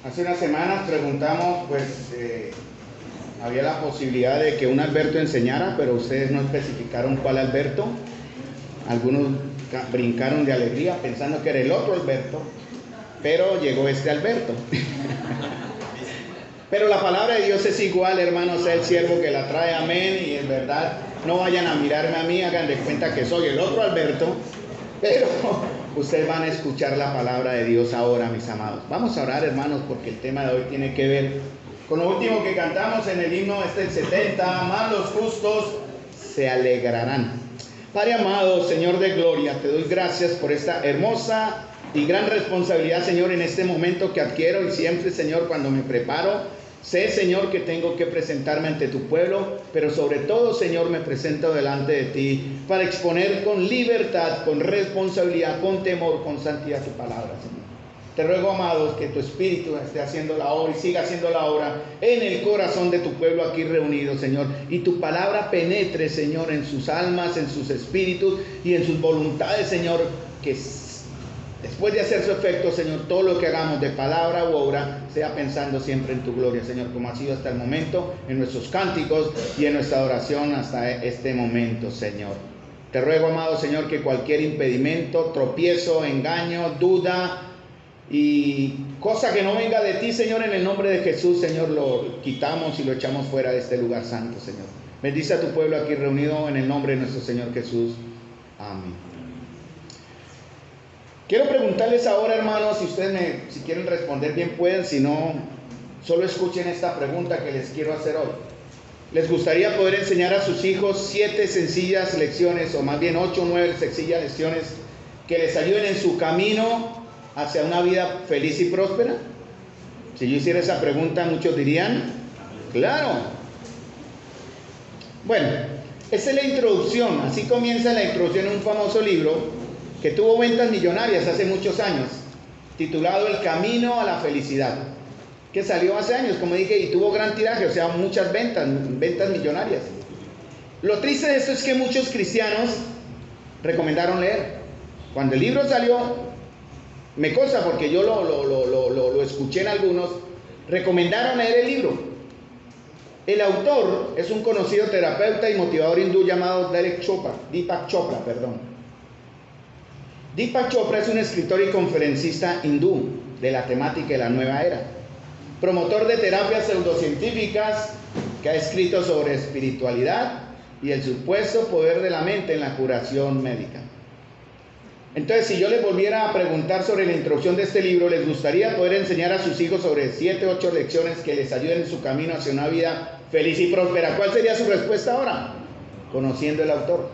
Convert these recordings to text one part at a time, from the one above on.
Hace unas semanas preguntamos, había la posibilidad de que un Alberto enseñara, pero ustedes no especificaron cuál Alberto. Algunos brincaron de alegría pensando que era el otro Alberto, pero llegó este Alberto. Pero la palabra de Dios es igual, hermanos, sea el siervo que la trae, amén. Y en verdad, no vayan a mirarme a mí, hagan de cuenta que soy el otro Alberto, pero ustedes van a escuchar la palabra de Dios ahora, mis amados. Vamos a orar, hermanos, porque el tema de hoy tiene que ver con lo último que cantamos en el himno, el 70, más los justos se alegrarán. Padre amado, Señor de gloria, te doy gracias por esta hermosa y gran responsabilidad, Señor, en este momento que adquiero y siempre, Señor, cuando me preparo. Sé, Señor, que tengo que presentarme ante tu pueblo, pero sobre todo, Señor, me presento delante de ti para exponer con libertad, con responsabilidad, con temor, con santidad tu palabra, Señor. Te ruego, amados, que tu Espíritu esté haciendo la obra y siga haciendo la obra en el corazón de tu pueblo aquí reunido, Señor. Y tu palabra penetre, Señor, en sus almas, en sus espíritus y en sus voluntades, Señor, que después de hacer su efecto, Señor, todo lo que hagamos de palabra u obra sea pensando siempre en tu gloria, Señor, como ha sido hasta el momento, en nuestros cánticos y en nuestra adoración hasta este momento, Señor. Te ruego, amado Señor, que cualquier impedimento, tropiezo, engaño, duda y cosa que no venga de ti, Señor, en el nombre de Jesús, Señor, lo quitamos y lo echamos fuera de este lugar santo, Señor. Bendice a tu pueblo aquí reunido en el nombre de nuestro Señor Jesús. Amén. Quiero preguntarles ahora, hermanos, si ustedes si quieren responder bien pueden, si no, solo escuchen esta pregunta que les quiero hacer hoy. ¿Les gustaría poder enseñar a sus hijos 7 sencillas lecciones, o más bien 8 o 9 sencillas lecciones que les ayuden en su camino hacia una vida feliz y próspera? Si yo hiciera esa pregunta, muchos dirían, claro. Bueno, esa es la introducción, así comienza la introducción en un famoso libro que tuvo ventas millonarias hace muchos años, titulado El Camino a la Felicidad, que salió hace años, como dije, y tuvo gran tiraje, o sea, muchas ventas millonarias. Lo triste de esto es que muchos cristianos recomendaron leer. Cuando el libro salió, me consta porque yo lo escuché en algunos, recomendaron leer el libro. El autor es un conocido terapeuta y motivador hindú llamado Deepak Chopra. Deepak Chopra es un escritor y conferencista hindú de la temática de la nueva era, promotor de terapias pseudocientíficas que ha escrito sobre espiritualidad y el supuesto poder de la mente en la curación médica. Entonces, si yo les volviera a preguntar sobre la introducción de este libro, ¿les gustaría poder enseñar a sus hijos sobre 7 o 8 lecciones que les ayuden en su camino hacia una vida feliz y próspera? ¿Cuál sería su respuesta ahora? Conociendo el autor,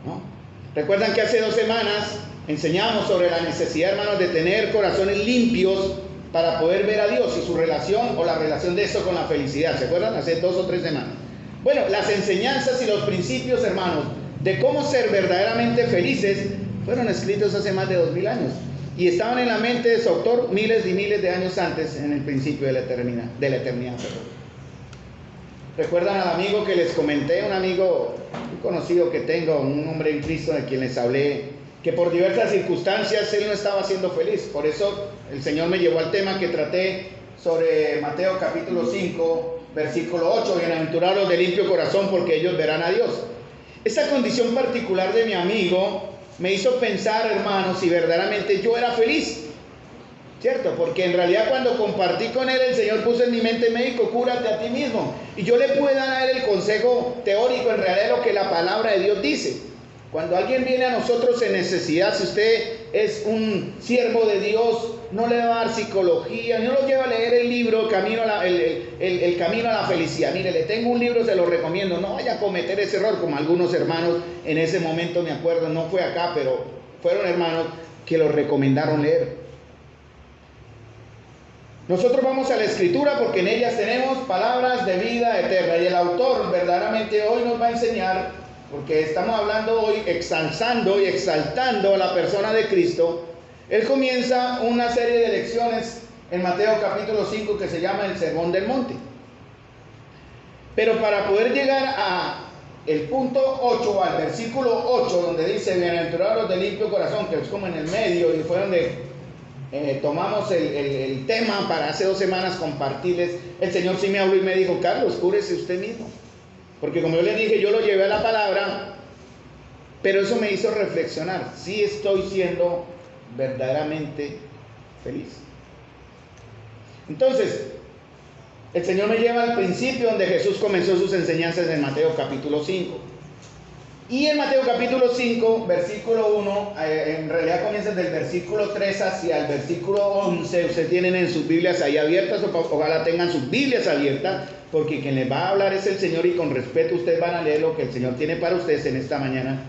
¿no? Recuerdan que hace 2 semanas enseñamos sobre la necesidad, hermanos, de tener corazones limpios para poder ver a Dios y su relación o la relación de eso con la felicidad. ¿Se acuerdan? Hace 2 o 3 semanas. Bueno, las enseñanzas y los principios, hermanos, de cómo ser verdaderamente felices fueron escritos hace más de 2000 años y estaban en la mente de su autor miles y miles de años antes, en el principio de la eternidad. ¿Recuerdan al amigo que les comenté? Un amigo, un conocido que tengo, un hombre en Cristo de quien les hablé, que por diversas circunstancias él no estaba siendo feliz. Por eso el Señor me llevó al tema que traté sobre Mateo capítulo 5, versículo 8, bienaventurados de limpio corazón porque ellos verán a Dios. Esa condición particular de mi amigo me hizo pensar, hermanos, si verdaderamente yo era feliz. ¿Cierto? Porque en realidad cuando compartí con él, el Señor puso en mi mente, médico, cúrate a ti mismo. Y yo le pude dar a él el consejo teórico, en realidad de lo que la palabra de Dios dice. Cuando alguien viene a nosotros en necesidad, si usted es un siervo de Dios, no le va a dar psicología, no lo lleva a leer el libro el camino a la felicidad. Mire, le tengo un libro, se lo recomiendo. No vaya a cometer ese error, como algunos hermanos en ese momento, me acuerdo, no fue acá, pero fueron hermanos que lo recomendaron leer. Nosotros vamos a la Escritura porque en ellas tenemos palabras de vida eterna. Y el autor verdaderamente hoy nos va a enseñar, porque estamos hablando hoy, exalzando y exaltando a la persona de Cristo. Él comienza una serie de lecciones en Mateo capítulo 5 que se llama el Sermón del Monte. Pero para poder llegar a el punto 8, al versículo 8, donde dice, bienaventurados de limpio corazón, que es como en el medio, y fue donde tomamos el tema para hace 2 semanas compartirles, el Señor sí me habló y me dijo: Carlos, cúrese usted mismo. Porque como yo le dije, yo lo llevé a la palabra, pero eso me hizo reflexionar. Sí estoy siendo verdaderamente feliz. Entonces, el Señor me lleva al principio donde Jesús comenzó sus enseñanzas en Mateo capítulo 5. Y en Mateo capítulo 5, versículo 1, en realidad comienza del versículo 3 hacia el versículo 11. Ustedes tienen en sus Biblias ahí abiertas, ojalá tengan sus Biblias abiertas, porque quien les va a hablar es el Señor, y con respeto ustedes van a leer lo que el Señor tiene para ustedes en esta mañana.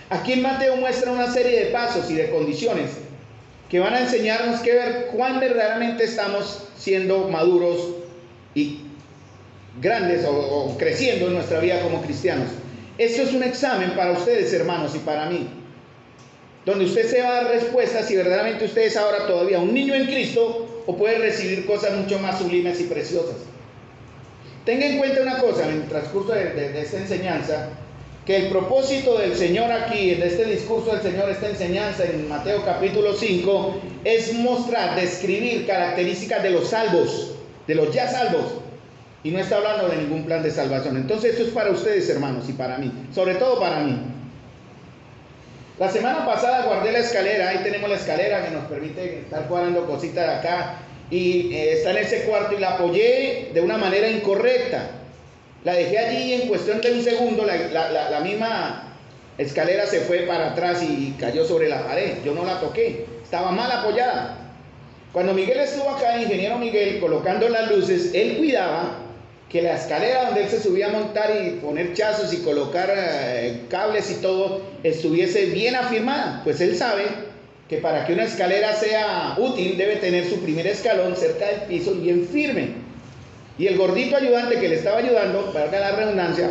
Aquí en Mateo muestra una serie de pasos y de condiciones que van a enseñarnos que ver cuán verdaderamente estamos siendo maduros y grandes o creciendo en nuestra vida como cristianos. Esto es un examen para ustedes, hermanos, y para mí, donde usted se va a dar respuesta si verdaderamente usted es ahora todavía un niño en Cristo o puede recibir cosas mucho más sublimes y preciosas. Tenga en cuenta una cosa en el transcurso de esta enseñanza, que el propósito del Señor aquí, en este discurso del Señor, esta enseñanza en Mateo capítulo 5, es mostrar, describir características de los salvos, de los ya salvos. Y no está hablando de ningún plan de salvación. Entonces esto es para ustedes, hermanos, y para mí, sobre todo para mí. La semana pasada guardé la escalera, ahí tenemos la escalera que nos permite estar cuadrando cositas de acá, y está en ese cuarto, y la apoyé de una manera incorrecta. La dejé allí en cuestión de un segundo, la misma escalera se fue para atrás y cayó sobre la pared. Yo no la toqué, estaba mal apoyada. Cuando Miguel estuvo acá, el ingeniero Miguel, colocando las luces, él cuidaba que la escalera donde él se subía a montar y poner chazos y colocar cables y todo, estuviese bien afirmada. Pues él sabe que para que una escalera sea útil debe tener su primer escalón cerca del piso, bien firme. Y el gordito ayudante que le estaba ayudando, valga la redundancia,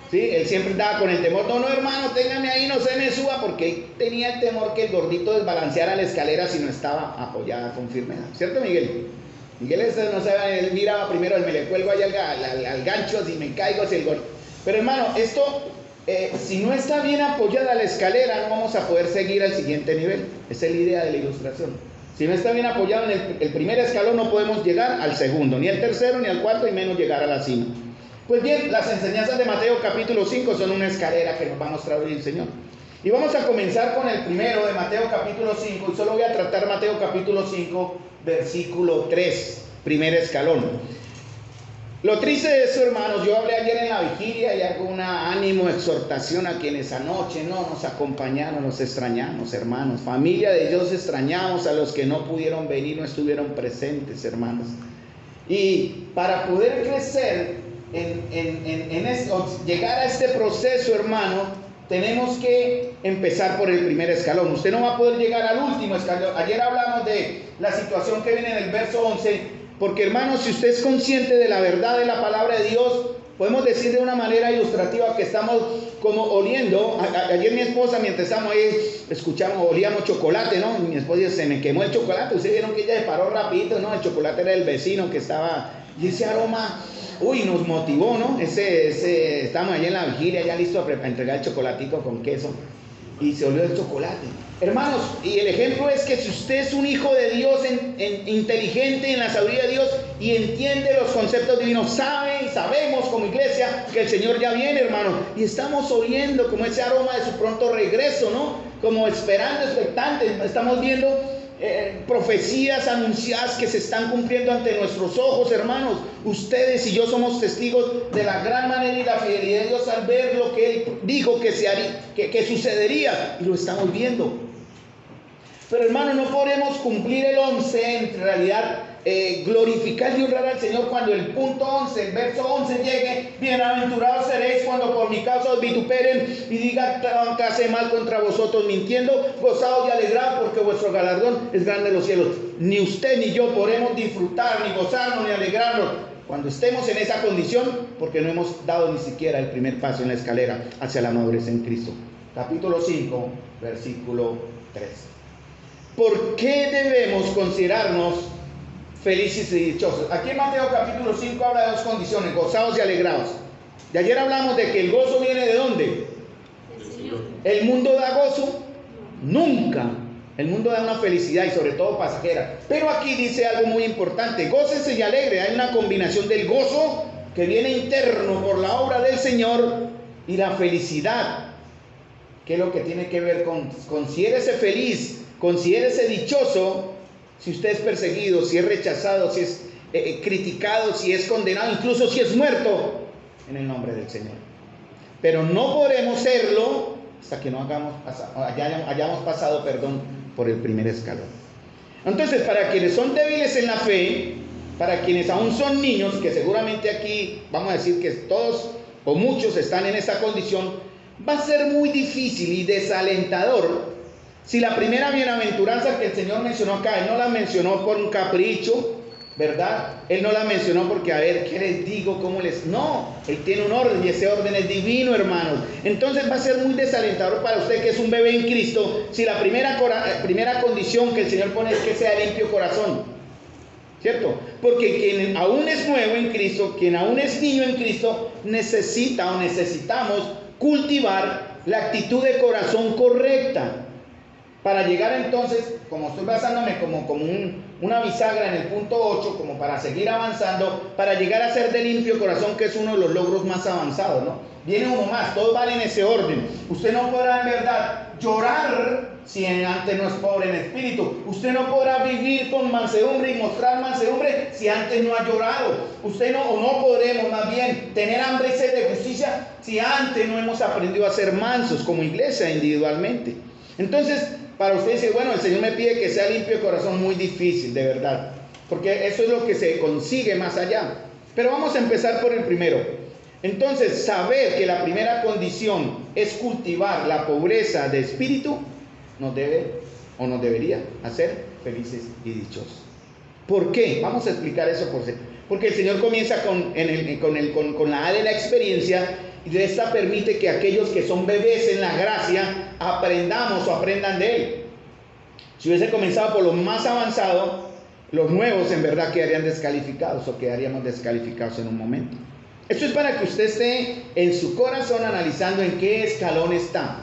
¿sí? Él siempre estaba con el temor: no, hermano, téngame ahí, no se me suba, porque él tenía el temor que el gordito desbalanceara la escalera si no estaba apoyada con firmeza. ¿Cierto, Miguel? Miguel no sabe, él miraba primero, me le cuelgo ahí al gancho, si me caigo, si el gordo. Pero hermano, esto, si no está bien apoyada la escalera, no vamos a poder seguir al siguiente nivel. Esa es la idea de la ilustración. Si no está bien apoyado en el primer escalón, no podemos llegar al segundo, ni al tercero, ni al cuarto, y menos llegar a la cima. Pues bien, las enseñanzas de Mateo capítulo 5 son una escalera que nos va a mostrar hoy el Señor. Y vamos a comenzar con el primero de Mateo capítulo 5, y solo voy a tratar Mateo capítulo 5, versículo 3, primer escalón. Lo triste de eso, hermanos, yo hablé ayer en la vigilia y hago una ánimo, exhortación a quienes anoche no nos acompañaron, nos extrañamos, hermanos. Familia de Dios, extrañamos a los que no pudieron venir, no estuvieron presentes, hermanos. Y para poder crecer en esto, llegar a este proceso, hermano, tenemos que empezar por el primer escalón. Usted no va a poder llegar al último escalón. Ayer hablamos de la situación que viene en el verso 11. Porque, hermanos, si usted es consciente de la verdad de la palabra de Dios, podemos decir de una manera ilustrativa que estamos como oliendo. Ayer mi esposa, mientras estábamos ahí, olíamos chocolate, ¿no? Mi esposa dice: se me quemó el chocolate. Ustedes vieron que ella se paró rapidito, ¿no? El chocolate era del vecino que estaba, y ese aroma, nos motivó, ¿no? Estamos allá en la vigilia, ya listo para entregar el chocolatito con queso, y se olió el chocolate. Hermanos, y el ejemplo es que si usted es un hijo de Dios, inteligente en la sabiduría de Dios y entiende los conceptos divinos, sabemos como iglesia que el Señor ya viene, hermano, y estamos oyendo como ese aroma de su pronto regreso, ¿no? Como esperando, expectantes, estamos viendo profecías anunciadas que se están cumpliendo ante nuestros ojos, hermanos. Ustedes y yo somos testigos de la gran manera y la fidelidad de Dios al ver lo que Él dijo que sucedería, y lo estamos viendo. Pero, hermano, no podemos cumplir el 11, en realidad glorificar y honrar al Señor cuando el punto 11, el verso 11 llegue: bienaventurados seréis cuando por mi causa os vituperen y digan clase mal contra vosotros mintiendo, gozaos y alegrados, porque vuestro galardón es grande en los cielos. Ni usted ni yo podremos disfrutar, ni gozarnos, ni alegrarnos cuando estemos en esa condición, porque no hemos dado ni siquiera el primer paso en la escalera hacia la madurez en Cristo. Capítulo 5, versículo 3. ¿Por qué debemos considerarnos felices y dichosos? Aquí en Mateo capítulo 5 habla de dos condiciones: gozados y alegrados. De ayer hablamos de que el gozo viene ¿de dónde? ¿El mundo da gozo? Nunca. El mundo da una felicidad y sobre todo pasajera. Pero aquí dice algo muy importante: gócese y alegre. Hay una combinación del gozo que viene interno por la obra del Señor y la felicidad, que es lo que tiene que ver con considérese feliz, considérese dichoso si usted es perseguido, si es rechazado, si es criticado, si es condenado, incluso si es muerto en el nombre del Señor. Pero no podremos serlo hasta que no hayamos pasado por el primer escalón. Entonces, para quienes son débiles en la fe, para quienes aún son niños, que seguramente aquí vamos a decir que todos o muchos están en esa condición, va a ser muy difícil y desalentador si la primera bienaventuranza que el Señor mencionó acá, Él no la mencionó por un capricho, ¿verdad? Él no la mencionó porque, a ver, ¿qué les digo? ¿Cómo les...? No, Él tiene un orden y ese orden es divino, hermanos. Entonces va a ser muy desalentador para usted, que es un bebé en Cristo, si la primera condición que el Señor pone es que sea limpio corazón, ¿cierto? Porque quien aún es nuevo en Cristo, quien aún es niño en Cristo, necesitamos cultivar la actitud de corazón correcta. Para llegar entonces, como estoy basándome como una bisagra en el punto 8, como para seguir avanzando, para llegar a ser de limpio corazón, que es uno de los logros más avanzados, ¿no? Viene uno más, todos van en ese orden. Usted no podrá en verdad llorar si antes no es pobre en espíritu. Usted no podrá vivir con mansedumbre y mostrar mansedumbre si antes no ha llorado. No podremos más bien tener hambre y sed de justicia si antes no hemos aprendido a ser mansos como iglesia individualmente. Entonces, para usted dice, bueno, el Señor me pide que sea limpio de corazón. Muy difícil, de verdad, porque eso es lo que se consigue más allá. Pero vamos a empezar por el primero. Entonces, saber que la primera condición es cultivar la pobreza de espíritu nos debe o nos debería hacer felices y dichosos. ¿Por qué? Vamos a explicar eso porque el Señor comienza con la A de la experiencia, y de esta permite que aquellos que son bebés en la gracia aprendamos o aprendan de Él. Si hubiese comenzado por lo más avanzado, los nuevos en verdad quedarían descalificados o quedaríamos descalificados en un momento. Esto es para que usted esté en su corazón analizando en qué escalón está.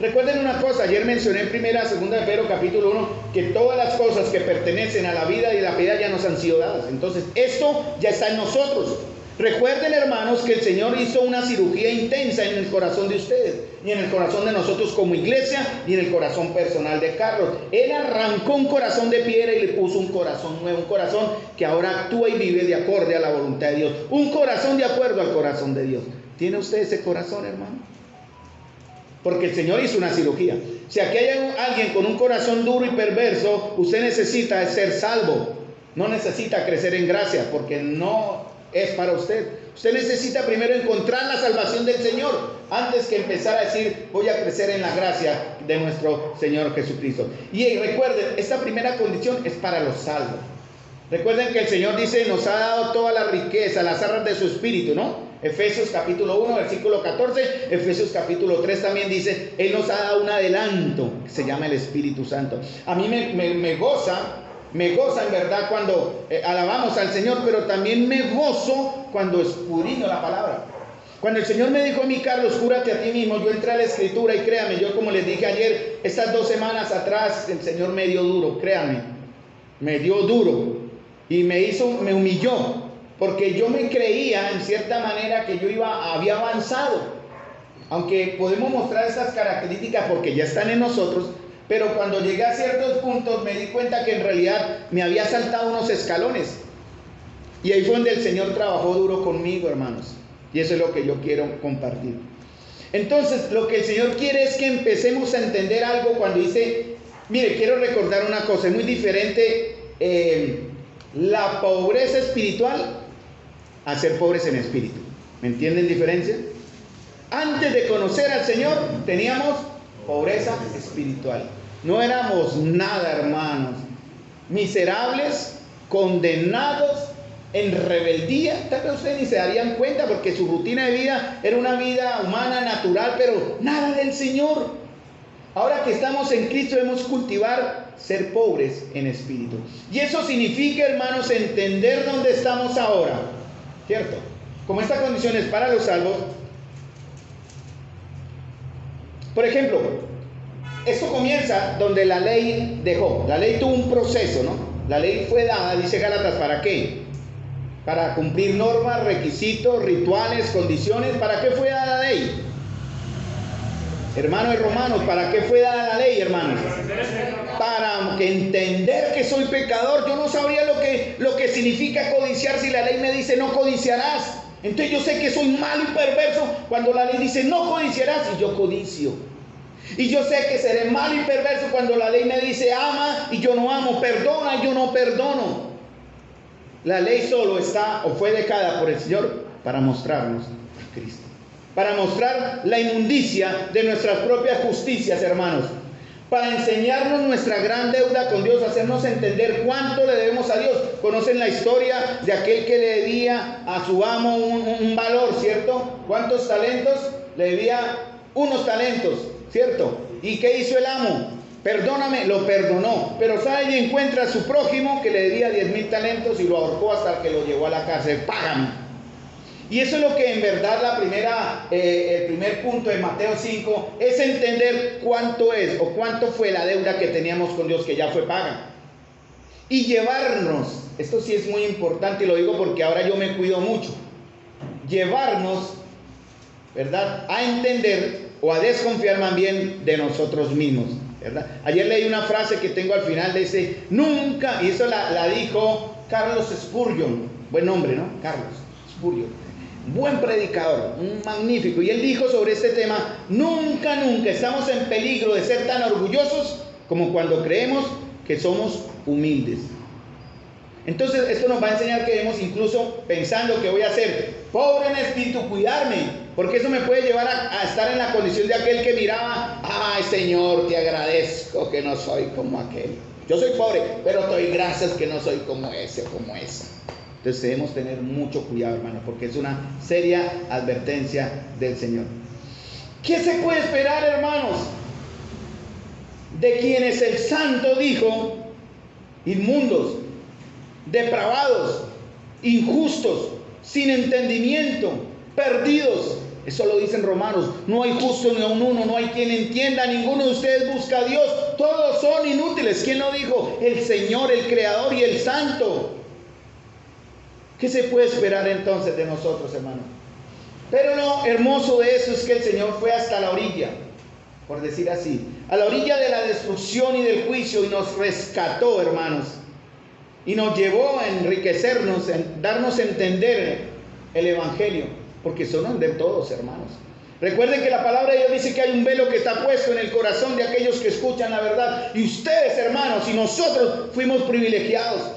Recuerden una cosa, ayer mencioné en 2 de Pedro capítulo 1 que todas las cosas que pertenecen a la vida y la piedad ya nos han sido dadas. Entonces esto ya está en nosotros. Recuerden, hermanos, que el Señor hizo una cirugía intensa en el corazón de ustedes y en el corazón de nosotros como iglesia y en el corazón personal de Carlos. Él arrancó un corazón de piedra y le puso un corazón nuevo, un corazón que ahora actúa y vive de acorde a la voluntad de Dios, un corazón de acuerdo al corazón de Dios. ¿Tiene usted ese corazón, hermano? Porque el Señor hizo una cirugía. Si aquí hay alguien con un corazón duro y perverso, usted necesita ser salvo. No necesita crecer en gracia, porque no es para usted. Usted necesita primero encontrar la salvación del Señor antes que empezar a decir, voy a crecer en la gracia de nuestro Señor Jesucristo. Y recuerden, esta primera condición es para los salvos. Recuerden que el Señor dice, nos ha dado toda la riqueza, las arras de su espíritu, ¿no? Efesios capítulo 1, versículo 14, Efesios capítulo 3 también dice, Él nos ha dado un adelanto que se llama el Espíritu Santo. A mí me goza en verdad cuando alabamos al Señor, pero también me gozo cuando escudriño la palabra. Cuando el Señor me dijo a mí, Carlos, cúrate a ti mismo, yo entré a la Escritura y créame, yo como les dije ayer, estas 2 semanas atrás, el Señor me dio duro, créanme, me dio duro y me humilló, porque yo me creía en cierta manera que yo había avanzado, aunque podemos mostrar estas características porque ya están en nosotros. Pero cuando llegué a ciertos puntos me di cuenta que en realidad me había saltado unos escalones. Y ahí fue donde el Señor trabajó duro conmigo, hermanos. Y eso es lo que yo quiero compartir. Entonces, lo que el Señor quiere es que empecemos a entender algo cuando dice, mire, quiero recordar una cosa, es muy diferente la pobreza espiritual a ser pobres en espíritu. ¿Me entienden diferencia? Antes de conocer al Señor teníamos pobreza espiritual. No éramos nada, hermanos. Miserables, condenados, en rebeldía. Tal vez ustedes ni se darían cuenta porque su rutina de vida era una vida humana, natural, pero nada del Señor. Ahora que estamos en Cristo debemos cultivar ser pobres en espíritu. Y eso significa, hermanos, entender dónde estamos ahora. ¿Cierto? Como esta condición es para los salvos. Por ejemplo, esto comienza donde la ley dejó. La ley tuvo un proceso, ¿no? La ley fue dada, dice Gálatas, ¿para qué? Para cumplir normas, requisitos, rituales, condiciones. ¿Para qué fue dada la ley? Hermanos y romanos, ¿para qué fue dada la ley, hermanos? Para entender que soy pecador. Yo no sabría lo que significa codiciar si la ley me dice no codiciarás. Entonces yo sé que soy malo y perverso cuando la ley dice no codiciarás y yo codicio. Y yo sé que seré malo y perverso cuando la ley me dice ama y yo no amo, perdona y yo no perdono. La ley solo está o fue dejada por el Señor para mostrarnos a Cristo. Para mostrar la inmundicia de nuestras propias justicias, hermanos. Para enseñarnos nuestra gran deuda con Dios, hacernos entender cuánto le debemos a Dios. Conocen la historia de aquel que le debía a su amo un valor, ¿cierto? ¿Cuántos talentos? Le debía unos talentos, ¿cierto? ¿Y qué hizo el amo? Perdóname, lo perdonó. Pero sale y encuentra a su prójimo que le debía 10,000 talentos y lo ahorcó hasta que lo llevó a la cárcel. Págame. Y eso es lo que en verdad el primer punto de Mateo 5 es entender cuánto es o cuánto fue la deuda que teníamos con Dios, que ya fue paga. Y llevarnos, esto sí es muy importante y lo digo porque ahora yo me cuido mucho, llevarnos, ¿verdad?, a entender o a desconfiar más bien de nosotros mismos, ¿verdad? Ayer leí una frase que tengo al final, dice, nunca, y eso la dijo Carlos Spurgeon, buen nombre, ¿no? Carlos Spurgeon. Buen predicador, un magnífico. Y él dijo sobre este tema, nunca estamos en peligro de ser tan orgullosos como cuando creemos que somos humildes. Entonces esto nos va a enseñar que debemos, incluso pensando que voy a ser pobre en espíritu, cuidarme, porque eso me puede llevar a estar en la condición de aquel que miraba, ay Señor, te agradezco que no soy como aquel. Yo soy pobre, pero te doy gracias que no soy como ese o como esa. Entonces debemos tener mucho cuidado, hermano, porque es una seria advertencia del Señor. ¿Qué se puede esperar, hermanos, de quienes el Santo dijo inmundos, depravados, injustos, sin entendimiento, perdidos? Eso lo dicen Romanos. No hay justo ni aun uno, no hay quien entienda. Ninguno de ustedes busca a Dios. Todos son inútiles. ¿Quién lo dijo? El Señor, el Creador y el Santo. ¿Qué se puede esperar entonces de nosotros, hermanos? Pero lo hermoso de eso es que el Señor fue hasta la orilla, por decir así, a la orilla de la destrucción y del juicio, y nos rescató, hermanos, y nos llevó a enriquecernos, en darnos a entender el Evangelio, porque son de todos, hermanos. Recuerden que la palabra de Dios dice que hay un velo que está puesto en el corazón de aquellos que escuchan la verdad, y ustedes, hermanos, y nosotros fuimos privilegiados.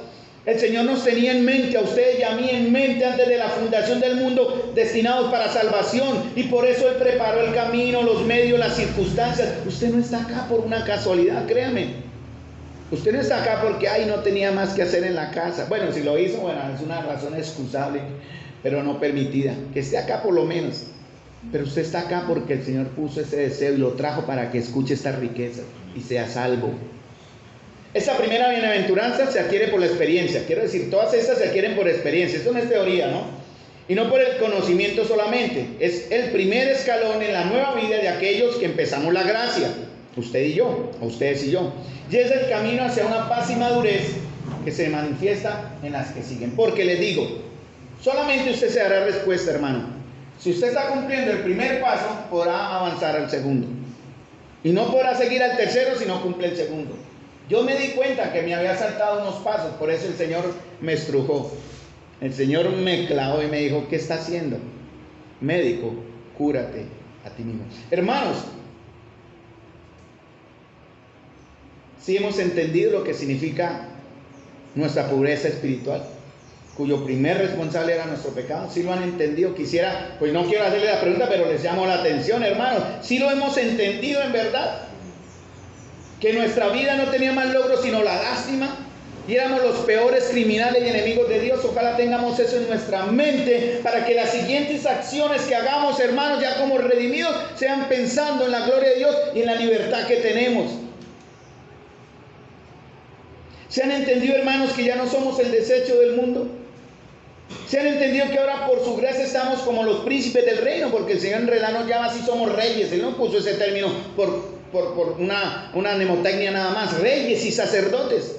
El Señor nos tenía en mente, a ustedes y a mí en mente antes de la fundación del mundo, destinados para salvación. Y por eso Él preparó el camino, los medios, las circunstancias. Usted no está acá por una casualidad, créame. Usted no está acá porque, ay, no tenía más que hacer en la casa. Bueno, si lo hizo, bueno, es una razón excusable, pero no permitida. Que esté acá por lo menos. Pero usted está acá porque el Señor puso ese deseo y lo trajo para que escuche estas riquezas y sea salvo. Esa primera bienaventuranza se adquiere por la experiencia. Quiero decir, todas estas se adquieren por experiencia. Esto no es teoría, ¿no? Y no por el conocimiento solamente. Es el primer escalón en la nueva vida de aquellos que empezamos la gracia. Usted y yo, o ustedes y yo. Y es el camino hacia una paz y madurez que se manifiesta en las que siguen. Porque les digo, solamente usted se dará respuesta, hermano. Si usted está cumpliendo el primer paso, podrá avanzar al segundo. Y no podrá seguir al tercero si no cumple el segundo. Yo me di cuenta que me había saltado unos pasos, por eso el Señor me estrujó. El Señor me clavó y me dijo, ¿qué está haciendo? Médico, cúrate a ti mismo. Hermanos, si hemos entendido lo que significa nuestra pobreza espiritual, cuyo primer responsable era nuestro pecado, si lo han entendido, quisiera, pues no quiero hacerle la pregunta, pero les llamo la atención, hermanos, si lo hemos entendido en verdad. Que nuestra vida no tenía más logro sino la lástima y éramos los peores criminales y enemigos de Dios. Ojalá tengamos eso en nuestra mente para que las siguientes acciones que hagamos, hermanos, ya como redimidos, sean pensando en la gloria de Dios y en la libertad que tenemos. ¿Se han entendido, hermanos, que ya no somos el desecho del mundo? ¿Se han entendido que ahora por su gracia estamos como los príncipes del reino? Porque el Señor en realidad nos llama así, somos reyes. Él no puso ese término por por una mnemotecnia nada más, reyes y sacerdotes.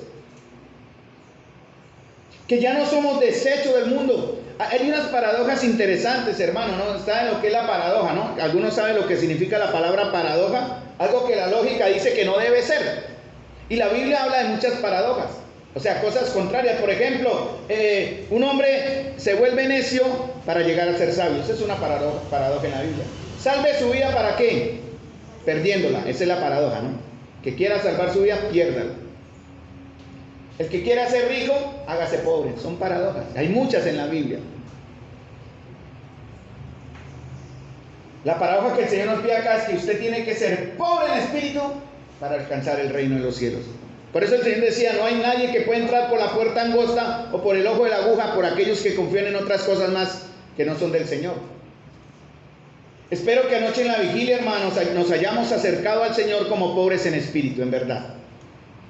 Que ya no somos desecho del mundo. Hay unas paradojas interesantes, hermano, ¿no? ¿Saben lo que es la paradoja, no? ¿Algunos saben lo que significa la palabra paradoja? Algo que la lógica dice que no debe ser. Y la Biblia habla de muchas paradojas. O sea, cosas contrarias. Por ejemplo, un hombre se vuelve necio para llegar a ser sabio. Esa es una paradoja en la Biblia. Salve su vida, ¿para qué? Perdiéndola. Esa es la paradoja, ¿no? Que quiera salvar su vida, piérdala. El que quiera ser rico, hágase pobre. Son paradojas. Hay muchas en la Biblia. La paradoja que el Señor nos pide acá es que usted tiene que ser pobre en espíritu para alcanzar el reino de los cielos. Por eso el Señor decía, no hay nadie que pueda entrar por la puerta angosta o por el ojo de la aguja, por aquellos que confían en otras cosas más que no son del Señor. Espero que anoche en la vigilia, hermanos, nos hayamos acercado al Señor como pobres en espíritu, en verdad.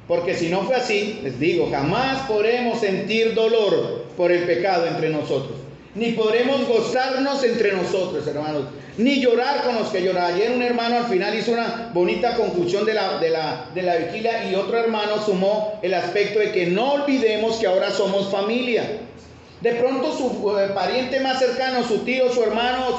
Porque si no fue así, les digo, jamás podremos sentir dolor por el pecado entre nosotros. Ni podremos gozarnos entre nosotros, hermanos. Ni llorar con los que lloran. Ayer un hermano al final hizo una bonita conclusión de la vigilia, y otro hermano sumó el aspecto de que no olvidemos que ahora somos familia. De pronto su pariente más cercano, su tío, su hermano,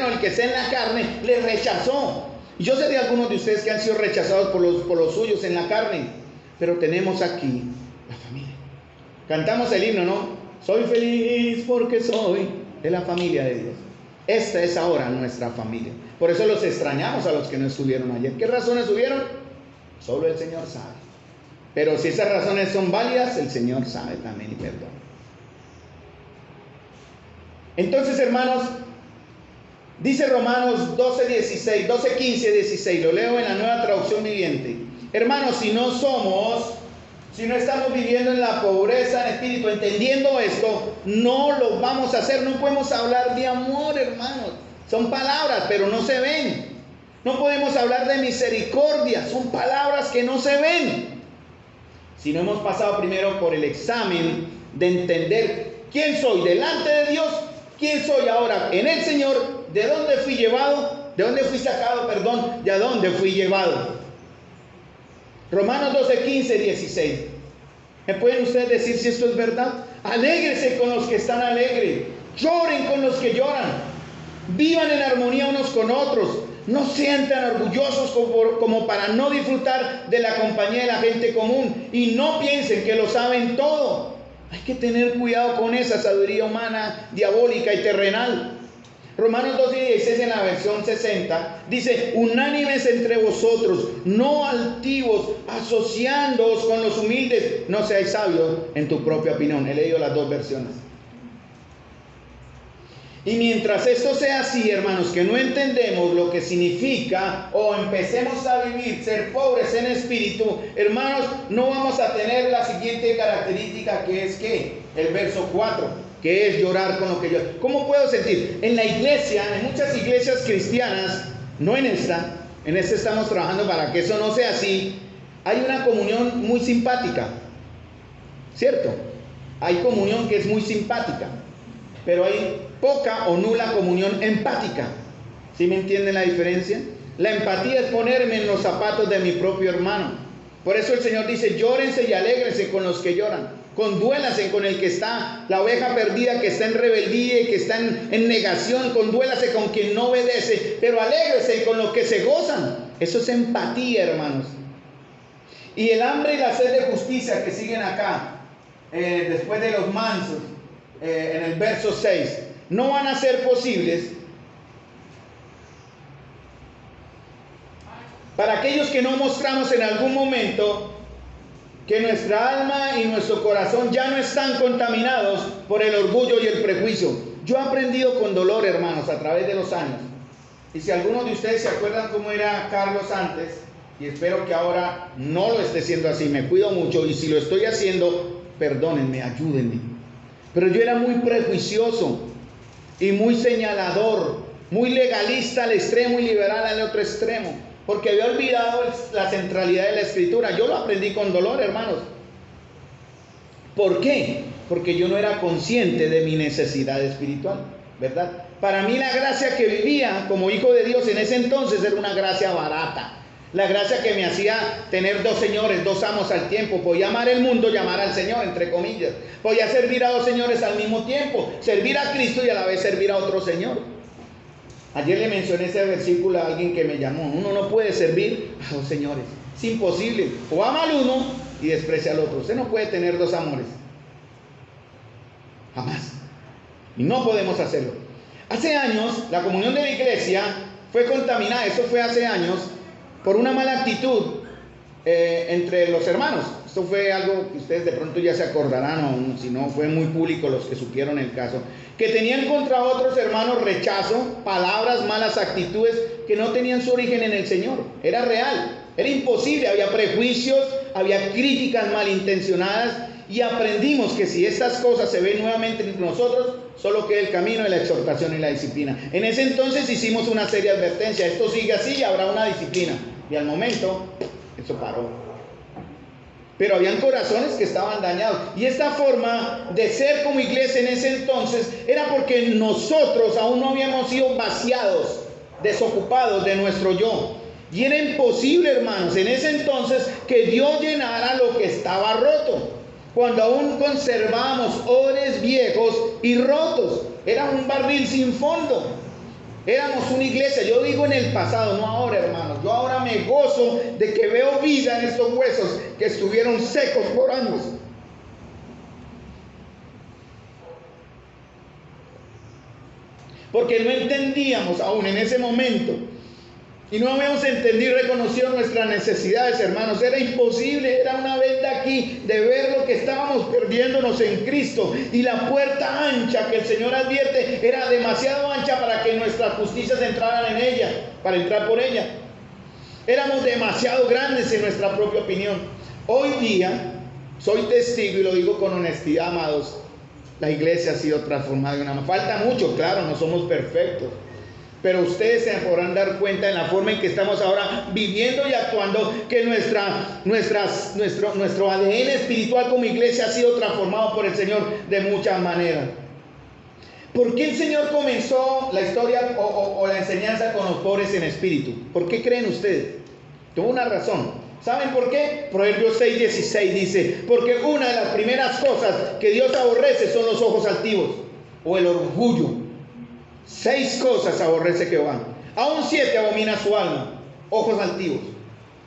el que está en la carne, le rechazó. Y yo sé de algunos de ustedes que han sido rechazados por los suyos en la carne. Pero tenemos aquí la familia. Cantamos el himno, ¿no? Soy feliz porque soy de la familia de Dios. Esta es ahora nuestra familia. Por eso los extrañamos a los que no estuvieron ayer. ¿Qué razones hubieron? Solo el Señor sabe. Pero si esas razones son válidas, el Señor sabe también y perdona. Entonces, hermanos, dice Romanos 12:15, 16, lo leo en la Nueva Traducción Viviente. Hermanos, si no estamos viviendo en la pobreza en espíritu, entendiendo esto, no lo vamos a hacer. No podemos hablar de amor, hermanos. Son palabras, pero no se ven. No podemos hablar de misericordia. Son palabras que no se ven. Si no hemos pasado primero por el examen de entender quién soy delante de Dios, quién soy ahora en el Señor, de dónde fui llevado, de dónde fui sacado, perdón, y a dónde fui llevado. Romanos 12:15, 16. ¿Me pueden ustedes decir si esto es verdad? Alégrese con los que están alegres, lloren con los que lloran, vivan en armonía unos con otros, no sean tan orgullosos como para no disfrutar de la compañía de la gente común, y no piensen que lo saben todo. Hay que tener cuidado con esa sabiduría humana, diabólica y terrenal. Romanos 12:16 en la versión 60 dice: unánimes entre vosotros, no altivos, asociándoos con los humildes, no seáis sabios en tu propia opinión. He leído las dos versiones. Y mientras esto sea así, hermanos, que no entendemos lo que significa o empecemos a vivir, ser pobres en espíritu, hermanos, no vamos a tener la siguiente característica, que es que el verso 4. Que es llorar con lo que yo. ¿Cómo puedo sentir? En la iglesia, en muchas iglesias cristianas, no en esta estamos trabajando para que eso no sea así. Hay una comunión muy simpática, ¿cierto? Hay comunión que es muy simpática, pero hay poca o nula comunión empática. ¿Sí me entienden la diferencia? La empatía es ponerme en los zapatos de mi propio hermano. Por eso el Señor dice: llórense y alégrense con los que lloran. Conduélase con el que está, la oveja perdida, que está en rebeldía y que está en negación. Conduélase con quien no obedece, pero alégrese con los que se gozan. Eso es empatía, hermanos. Y el hambre y la sed de justicia que siguen acá, después de los mansos, en el verso 6, no van a ser posibles para aquellos que no mostramos en algún momento que nuestra alma y nuestro corazón ya no están contaminados por el orgullo y el prejuicio. Yo he aprendido con dolor, hermanos, a través de los años. Y si algunos de ustedes se acuerdan cómo era Carlos antes, y espero que ahora no lo esté haciendo así, me cuido mucho, y si lo estoy haciendo, perdónenme, ayúdenme. Pero yo era muy prejuicioso y muy señalador, muy legalista al extremo y liberal al otro extremo, porque había olvidado la centralidad de la Escritura. Yo lo aprendí con dolor, hermanos. ¿Por qué? Porque yo no era consciente de mi necesidad espiritual, ¿verdad? Para mí la gracia que vivía como hijo de Dios en ese entonces era una gracia barata. La gracia que me hacía tener dos señores, dos amos al tiempo. Podía amar el mundo y amar al Señor, entre comillas. Podía servir a dos señores al mismo tiempo. Servir a Cristo y a la vez servir a otro Señor. Ayer le mencioné ese versículo a alguien que me llamó. Uno no puede servir a dos señores. Es imposible. O ama al uno y desprecia al otro. Usted no puede tener dos amores. Jamás. Y no podemos hacerlo. Hace años, la comunión de la iglesia fue contaminada. Eso fue hace años. Por una mala actitud entre los hermanos. Esto fue algo que ustedes de pronto ya se acordarán, o si no fue muy público los que supieron el caso, que tenían contra otros hermanos rechazo, palabras, malas actitudes que no tenían su origen en el Señor. Era real, era imposible, había prejuicios, había críticas malintencionadas, y aprendimos que si estas cosas se ven nuevamente entre nosotros, solo queda el camino de la exhortación y la disciplina. En ese entonces hicimos una seria advertencia: esto sigue así y habrá una disciplina. Y al momento, eso paró. Pero habían corazones que estaban dañados. Y esta forma de ser como iglesia en ese entonces era porque nosotros aún no habíamos sido vaciados, desocupados de nuestro yo. Y era imposible, hermanos, en ese entonces que Dios llenara lo que estaba roto. Cuando aún conservábamos odres viejos y rotos. Era un barril sin fondo. Éramos una iglesia, yo digo en el pasado, no ahora, hermanos. Yo ahora me gozo de que veo vida en estos huesos que estuvieron secos por años. Porque no entendíamos aún en ese momento. Y no habíamos entendido y reconocido nuestras necesidades, hermanos. Era imposible, era una venda aquí de ver lo que estábamos perdiéndonos en Cristo. Y la puerta ancha que el Señor advierte era demasiado ancha para que nuestras justicias entraran en ella, para entrar por ella. Éramos demasiado grandes en nuestra propia opinión. Hoy día, soy testigo y lo digo con honestidad, amados, la iglesia ha sido transformada de una manera. Falta mucho, claro, no somos perfectos. Pero ustedes se podrán dar cuenta en la forma en que estamos ahora viviendo y actuando, que nuestro ADN espiritual como iglesia ha sido transformado por el Señor de muchas maneras. ¿Por qué el Señor comenzó la historia o la enseñanza con los pobres en espíritu? ¿Por qué creen ustedes? Tuvo una razón. ¿Saben por qué? Proverbios 6:16 dice: porque una de las primeras cosas que Dios aborrece son los ojos altivos o el orgullo. 6 cosas aborrece Jehová. Aún 7 abomina su alma: ojos altivos,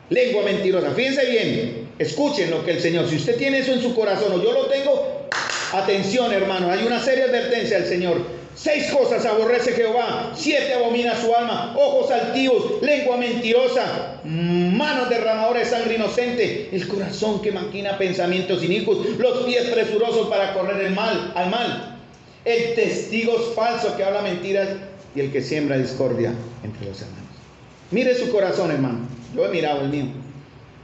lengua mentirosa. Fíjense bien, escuchen lo que el Señor, si usted tiene eso en su corazón o yo lo tengo, atención, hermano, hay una seria advertencia del Señor. 6 cosas aborrece Jehová, 7 abomina su alma: ojos altivos, lengua mentirosa, manos derramadoras de sangre inocente, el corazón que maquina pensamientos inicuos, los pies presurosos para correr al mal, el testigo falso que habla mentiras y el que siembra discordia entre los hermanos. Mire su corazón, hermano. Yo he mirado el mío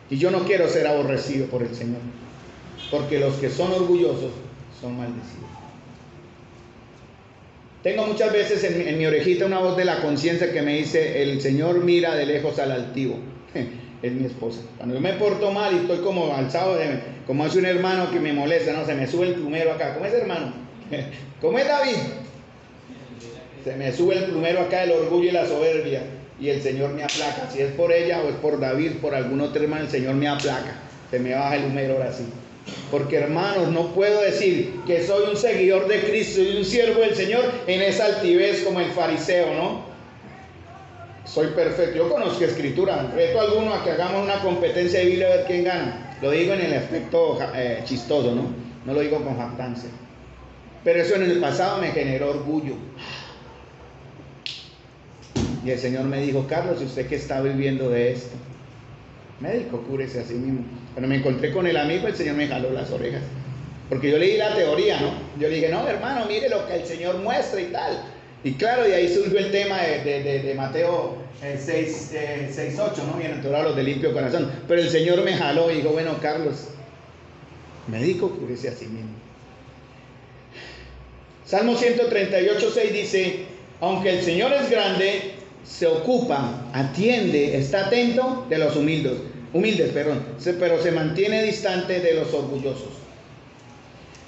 y yo no quiero ser aborrecido por el Señor, porque los que son orgullosos son maldecidos. Tengo muchas veces en mi orejita una voz de la conciencia que me dice: el Señor mira de lejos al altivo. Es mi esposa. Cuando yo me porto mal y estoy como alzado, como hace un hermano que me molesta, no, se me sube el plumero acá. ¿Cómo es, hermano? ¿Cómo es, David? Se me sube el plumero acá, el orgullo y la soberbia, y el Señor me aplaca. Si es por ella o es por David, por algún otro hermano, el Señor me aplaca. Se me baja el humero ahora sí. Porque, hermanos, no puedo decir que soy un seguidor de Cristo y un siervo del Señor en esa altivez como el fariseo, ¿no? Soy perfecto. Yo conozco escritura. Reto a alguno a que hagamos una competencia de Biblia a ver quién gana. Lo digo en el aspecto chistoso, ¿no? No lo digo con jactancia. Pero eso en el pasado me generó orgullo. Y el Señor me dijo: Carlos, ¿y usted qué está viviendo de esto? Médico, cúrese a sí mismo. Cuando me encontré con el amigo, el Señor me jaló las orejas. Porque yo leí la teoría, ¿no? Yo le dije: no, hermano, mire lo que el Señor muestra y tal. Y claro, de ahí surgió el tema de Mateo 6:8, ¿no? Bienaventurados los de limpio corazón. Pero el Señor me jaló y dijo: bueno, Carlos, médico, cúrese a sí mismo. Salmo 138:6 dice: aunque el Señor es grande, se ocupa, atiende, está atento de los humildes, pero se mantiene distante de los orgullosos.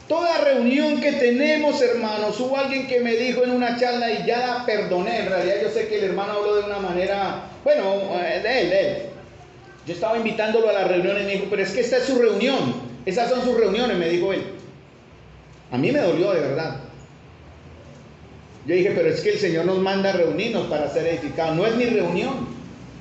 Toda reunión que tenemos, hermanos, hubo alguien que me dijo en una charla y ya la perdoné. En realidad yo sé que el hermano habló de una manera, bueno, de él. Yo estaba invitándolo a las reuniones y me dijo, pero es que esta es su reunión, esas son sus reuniones, me dijo él. A mí me dolió de verdad. Yo dije, pero es que el Señor nos manda a reunirnos para ser edificados, no es mi reunión.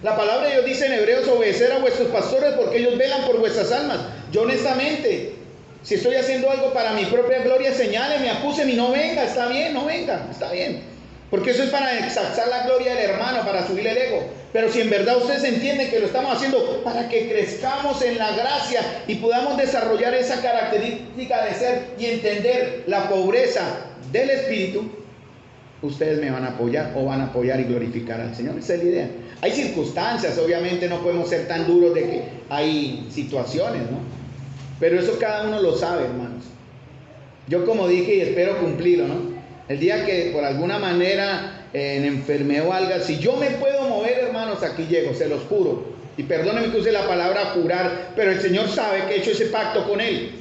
La palabra de Dios dice en Hebreos, obedecer a vuestros pastores porque ellos velan por vuestras almas. Yo honestamente, si estoy haciendo algo para mi propia gloria, señáleme, acúseme y no venga, está bien, no venga, está bien. Porque eso es para exaltar la gloria del hermano, para subir el ego. Pero si en verdad ustedes entienden que lo estamos haciendo para que crezcamos en la gracia y podamos desarrollar esa característica de ser y entender la pobreza del Espíritu, ustedes me van a apoyar o van a apoyar y glorificar al Señor. Esa es la idea. Hay circunstancias, obviamente no podemos ser tan duros de que hay situaciones, ¿no? Pero eso cada uno lo sabe, hermanos. Yo como dije y espero cumplirlo, ¿no? El día que por alguna manera en enfermedad o algo, si yo me puedo mover, hermanos, aquí llego, se los juro. Y perdónenme que use la palabra jurar, pero el Señor sabe que he hecho ese pacto con Él.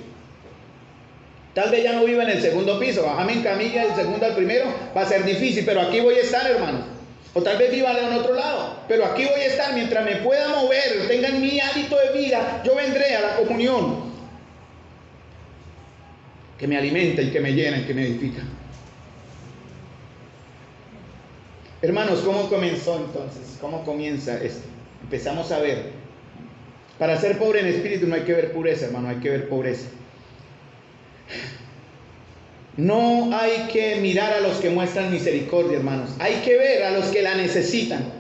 Tal vez ya no viva en el segundo piso, bájame en camilla del segundo al primero, va a ser difícil, pero aquí voy a estar, hermanos. O tal vez viva en otro lado, pero aquí voy a estar mientras me pueda mover, tenga mi hábito de vida, yo vendré a la comunión. Que me alimenta y que me llena y que me edifica. Hermanos, ¿cómo comenzó entonces? ¿Cómo comienza esto? Empezamos a ver. Para ser pobre en espíritu no hay que ver pureza, hermano, hay que ver pobreza. No hay que mirar a los que muestran misericordia, hermanos. Hay que ver a los que la necesitan.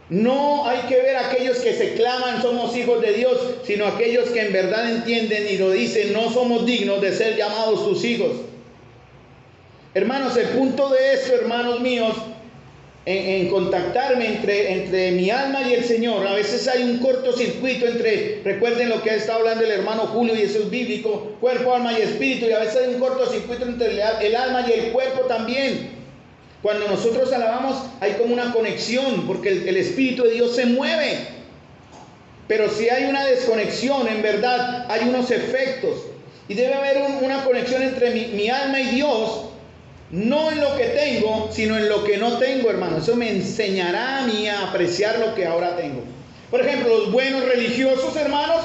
No hay que ver a aquellos que se claman somos hijos de Dios, sino aquellos que en verdad entienden y lo dicen, no somos dignos de ser llamados tus hijos. Hermanos, el punto de esto, hermanos míos, en contactarme entre mi alma y el Señor, a veces hay un cortocircuito entre, recuerden lo que ha estado hablando el hermano Julio y eso es bíblico, cuerpo, alma y espíritu, y a veces hay un cortocircuito entre el alma y el cuerpo también. Cuando nosotros alabamos hay como una conexión, porque el Espíritu de Dios se mueve. Pero si hay una desconexión, en verdad hay unos efectos. Y debe haber una conexión entre mi alma y Dios, no en lo que tengo, sino en lo que no tengo, hermano. Eso me enseñará a mí a apreciar lo que ahora tengo. Por ejemplo, los buenos religiosos, hermanos,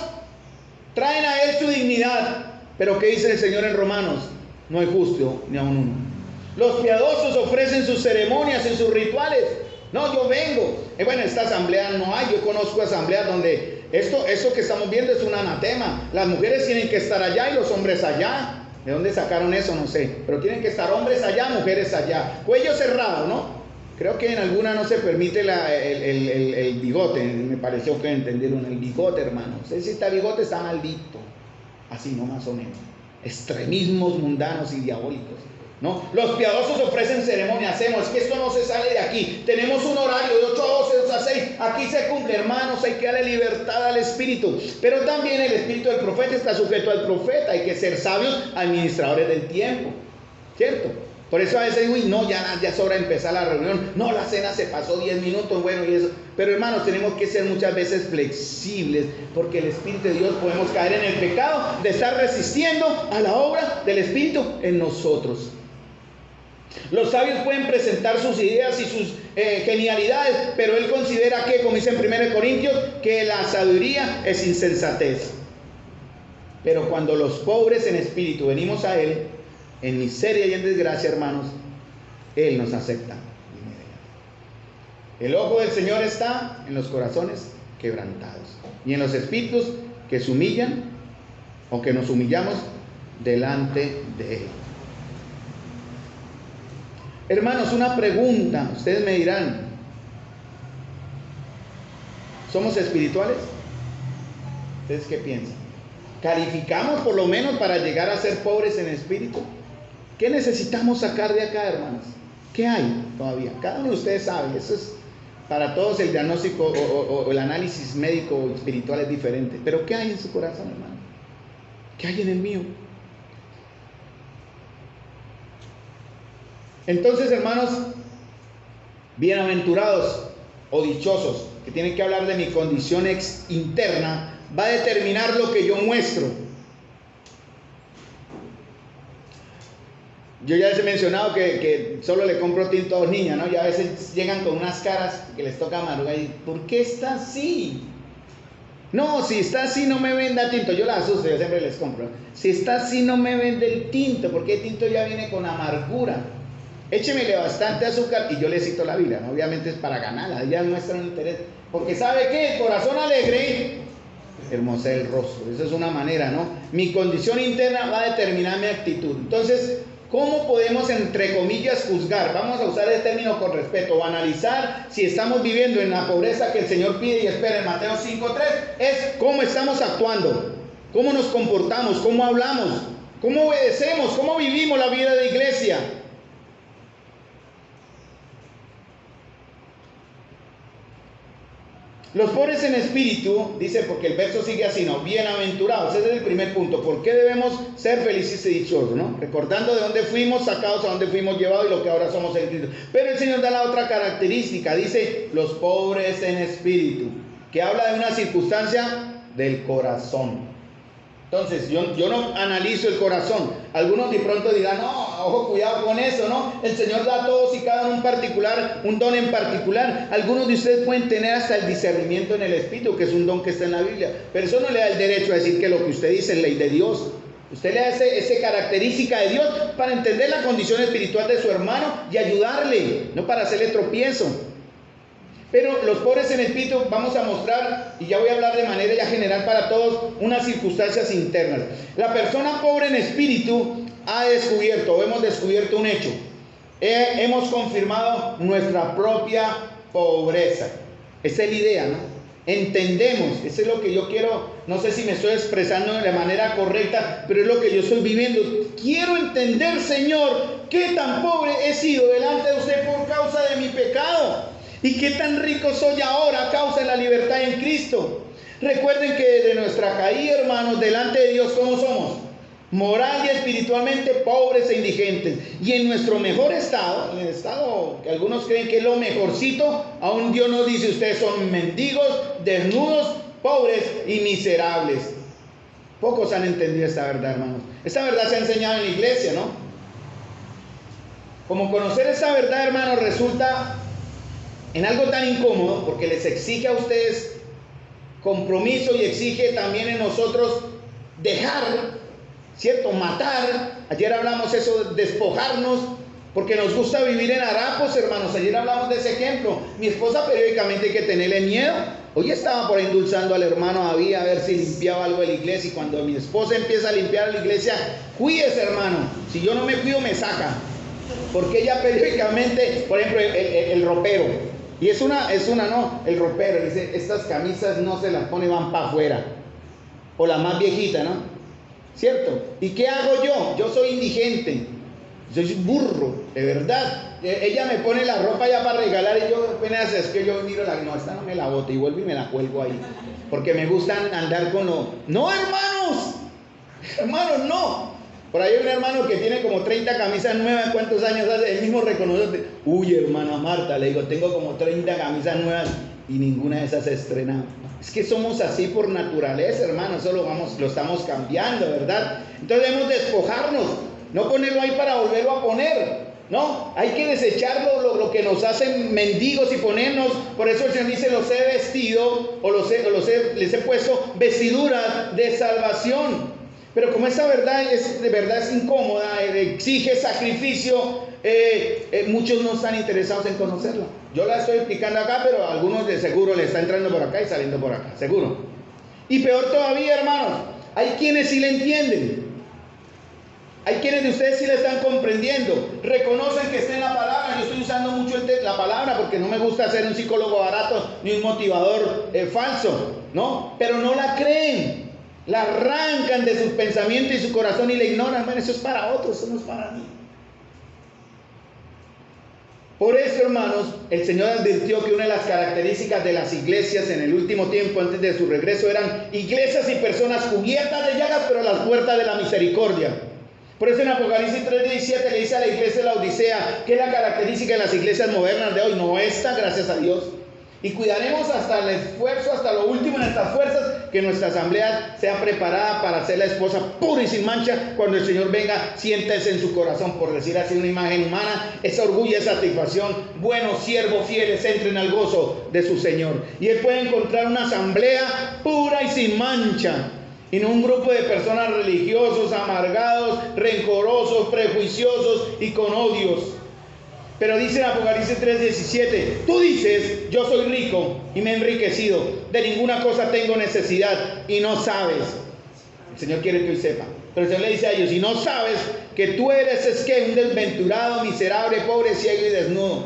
traen a Él su dignidad. Pero ¿qué dice el Señor en Romanos? No hay justo ni aun uno. Los piadosos ofrecen sus ceremonias y sus rituales. No, yo vengo. Bueno, esta asamblea no hay. Yo conozco asambleas donde esto que estamos viendo es un anatema. Las mujeres tienen que estar allá y los hombres allá. ¿De dónde sacaron eso? No sé. Pero tienen que estar hombres allá, mujeres allá. Cuello cerrado, ¿no? Creo que en alguna no se permite el bigote. Me pareció que entendieron el bigote, hermano. Usted si está bigote está maldito. Así, ¿no? Más o menos. Extremismos mundanos y diabólicos, ¿no? Los piadosos ofrecen ceremonia. Hacemos, es que esto no se sale de aquí. Tenemos un horario de 8 a 12, 2 a 6. Aquí se cumple, hermanos. Hay que darle libertad al espíritu. Pero también el espíritu del profeta está sujeto al profeta. Hay que ser sabios administradores del tiempo, ¿cierto? Por eso a veces digo, no, ya es hora de empezar la reunión. No, la cena se pasó 10 minutos, bueno, y eso. Pero hermanos, tenemos que ser muchas veces flexibles, porque el Espíritu de Dios podemos caer en el pecado de estar resistiendo a la obra del Espíritu en nosotros. Los sabios pueden presentar sus ideas y sus genialidades, pero él considera que, como dice en 1 Corintios, que la sabiduría es insensatez. Pero cuando los pobres en espíritu venimos a él, en miseria y en desgracia, hermanos, él nos acepta. El ojo del Señor está en los corazones quebrantados y en los espíritus que se humillan o que nos humillamos delante de él. Hermanos, una pregunta, ustedes me dirán, ¿somos espirituales? ¿Ustedes qué piensan? ¿Calificamos por lo menos para llegar a ser pobres en espíritu? ¿Qué necesitamos sacar de acá, hermanos? ¿Qué hay todavía? Cada uno de ustedes sabe, eso es para todos el diagnóstico o el análisis médico o espiritual es diferente. Pero ¿qué hay en su corazón, hermano? ¿Qué hay en el mío? Entonces, hermanos, bienaventurados o dichosos, que tienen que hablar de mi condición interna, va a determinar lo que yo muestro. Yo ya les he mencionado que solo le compro tinto a dos niñas, ¿no? Y a veces llegan con unas caras que les toca madrugar y ¿por qué está así? No, si está así no me venda tinto. Yo la asusto, yo siempre les compro. Si está así no me vende el tinto, porque el tinto ya viene con amargura. Échemele bastante azúcar y yo le cito la Biblia, ¿no? Obviamente es para ganarla, ya muestra un interés. Porque ¿sabe qué? El corazón alegre hermosa el rostro. Esa es una manera, ¿no? Mi condición interna va a determinar mi actitud. Entonces, ¿cómo podemos, entre comillas, juzgar? Vamos a usar el término con respeto, o analizar si estamos viviendo en la pobreza que el Señor pide y espera en Mateo 5:3. Es cómo estamos actuando, cómo nos comportamos, cómo hablamos, cómo obedecemos, cómo vivimos la vida de iglesia. Los pobres en espíritu, dice, porque el verso sigue así, ¿no? Bienaventurados, ese es el primer punto. ¿Por qué debemos ser felices y dichosos, no? Recordando de dónde fuimos sacados, a dónde fuimos llevados y lo que ahora somos en Cristo. Pero el Señor da la otra característica, dice, los pobres en espíritu, que habla de una circunstancia del corazón. Entonces, yo no analizo el corazón. Algunos de pronto dirán, no, ojo, cuidado con eso, ¿no? El Señor da a todos y cada uno un don en particular. Algunos de ustedes pueden tener hasta el discernimiento en el Espíritu, que es un don que está en la Biblia. Pero eso no le da el derecho a decir que lo que usted dice es ley de Dios. Usted le da esa característica de Dios para entender la condición espiritual de su hermano y ayudarle, no para hacerle tropiezo. Pero los pobres en espíritu, vamos a mostrar, y ya voy a hablar de manera ya general para todos, unas circunstancias internas. La persona pobre en espíritu ha descubierto, o hemos descubierto un hecho. Hemos confirmado nuestra propia pobreza. Esa es la idea, ¿no? Entendemos, eso es lo que yo quiero, no sé si me estoy expresando de la manera correcta, pero es lo que yo estoy viviendo. Quiero entender, Señor, qué tan pobre he sido delante de usted por causa de mi pecado. ¿Y qué tan rico soy ahora a causa de la libertad en Cristo? Recuerden que desde nuestra caída, hermanos, delante de Dios, ¿cómo somos? Moral y espiritualmente pobres e indigentes. Y en nuestro mejor estado, en el estado que algunos creen que es lo mejorcito, aún Dios nos dice, ustedes son mendigos, desnudos, pobres y miserables. Pocos han entendido esta verdad, hermanos. Esta verdad se ha enseñado en la iglesia, ¿no? Como conocer esta verdad, hermanos, resulta en algo tan incómodo, porque les exige a ustedes compromiso y exige también en nosotros dejar, ¿cierto? Matar. Ayer hablamos eso, despojarnos, porque nos gusta vivir en harapos, hermanos. Ayer hablamos de ese ejemplo. Mi esposa periódicamente hay que tenerle miedo. Hoy estaba por ahí endulzando al hermano David a ver si limpiaba algo de la iglesia, y cuando mi esposa empieza a limpiar la iglesia, cuídese, hermano, si yo no me cuido me saca, porque ella periódicamente, por ejemplo, el ropero. Y es una no, el ropero dice, estas camisas no se las pone, van para afuera. O la más viejita, ¿no? ¿Cierto? ¿Y qué hago yo? Yo soy indigente. Soy burro, de verdad. Ella me pone la ropa ya para regalar y yo apenas es que yo miro no, esta no me la boto y vuelvo y me la cuelgo ahí. Porque me gustan andar con lo... No, hermanos. Hermanos, no. Por ahí hay un hermano que tiene como 30 camisas nuevas. ¿Cuántos años hace? Él mismo reconoce. Uy, hermana Marta, le digo, tengo como 30 camisas nuevas y ninguna de esas se ha estrenado. Es que somos así por naturaleza, hermano. Eso lo estamos cambiando, ¿verdad? Entonces debemos despojarnos. No ponerlo ahí para volverlo a poner. No, hay que desechar lo que nos hacen mendigos y ponernos. Por eso el Señor dice, los he vestido o les he puesto vestiduras de salvación. Pero como esa verdad es incómoda, exige sacrificio, muchos no están interesados en conocerla. Yo la estoy explicando acá, pero a algunos de seguro le está entrando por acá y saliendo por acá, seguro. Y peor todavía, hermanos, hay quienes sí le entienden. Hay quienes de ustedes sí la están comprendiendo, reconocen que está en la palabra. Yo estoy usando mucho la palabra porque no me gusta ser un psicólogo barato ni un motivador falso, ¿no? Pero no la creen. La arrancan de sus pensamientos y su corazón y la ignoran. Bueno, eso es para otros, eso no es para mí. Por eso, hermanos, el Señor advirtió que una de las características de las iglesias en el último tiempo, antes de su regreso, eran iglesias y personas cubiertas de llagas, pero a las puertas de la misericordia. Por eso en Apocalipsis 3:17 le dice a la iglesia de la Odisea, que es la característica de las iglesias modernas de hoy, no esta, gracias a Dios, Y cuidaremos hasta el esfuerzo, hasta lo último en nuestras fuerzas, que nuestra asamblea sea preparada para ser la esposa pura y sin mancha. Cuando el Señor venga, siéntese en su corazón, por decir así, una imagen humana, esa orgullo, esa satisfacción. Buenos siervos fieles, entren al gozo de su Señor. Y Él puede encontrar una asamblea pura y sin mancha, y no un grupo de personas religiosos, amargados, rencorosos, prejuiciosos y con odios. Pero dice en Apocalipsis 3:17, tú dices, yo soy rico y me he enriquecido, de ninguna cosa tengo necesidad, y no sabes. El Señor quiere que hoy sepa. Pero el Señor le dice a ellos, y no sabes que tú eres un desventurado, miserable, pobre, ciego y desnudo.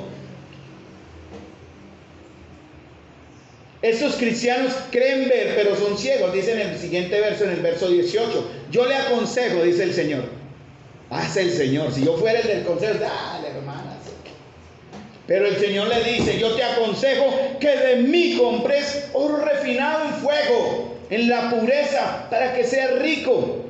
Estos cristianos creen ver, pero son ciegos, dice en el siguiente verso, en el verso 18. Yo le aconsejo, dice el Señor. Hace el Señor. Si yo fuera el del consejo, dale, hermanas. Pero el Señor le dice, yo te aconsejo que de mí compres oro refinado en fuego, en la pureza, para que seas rico,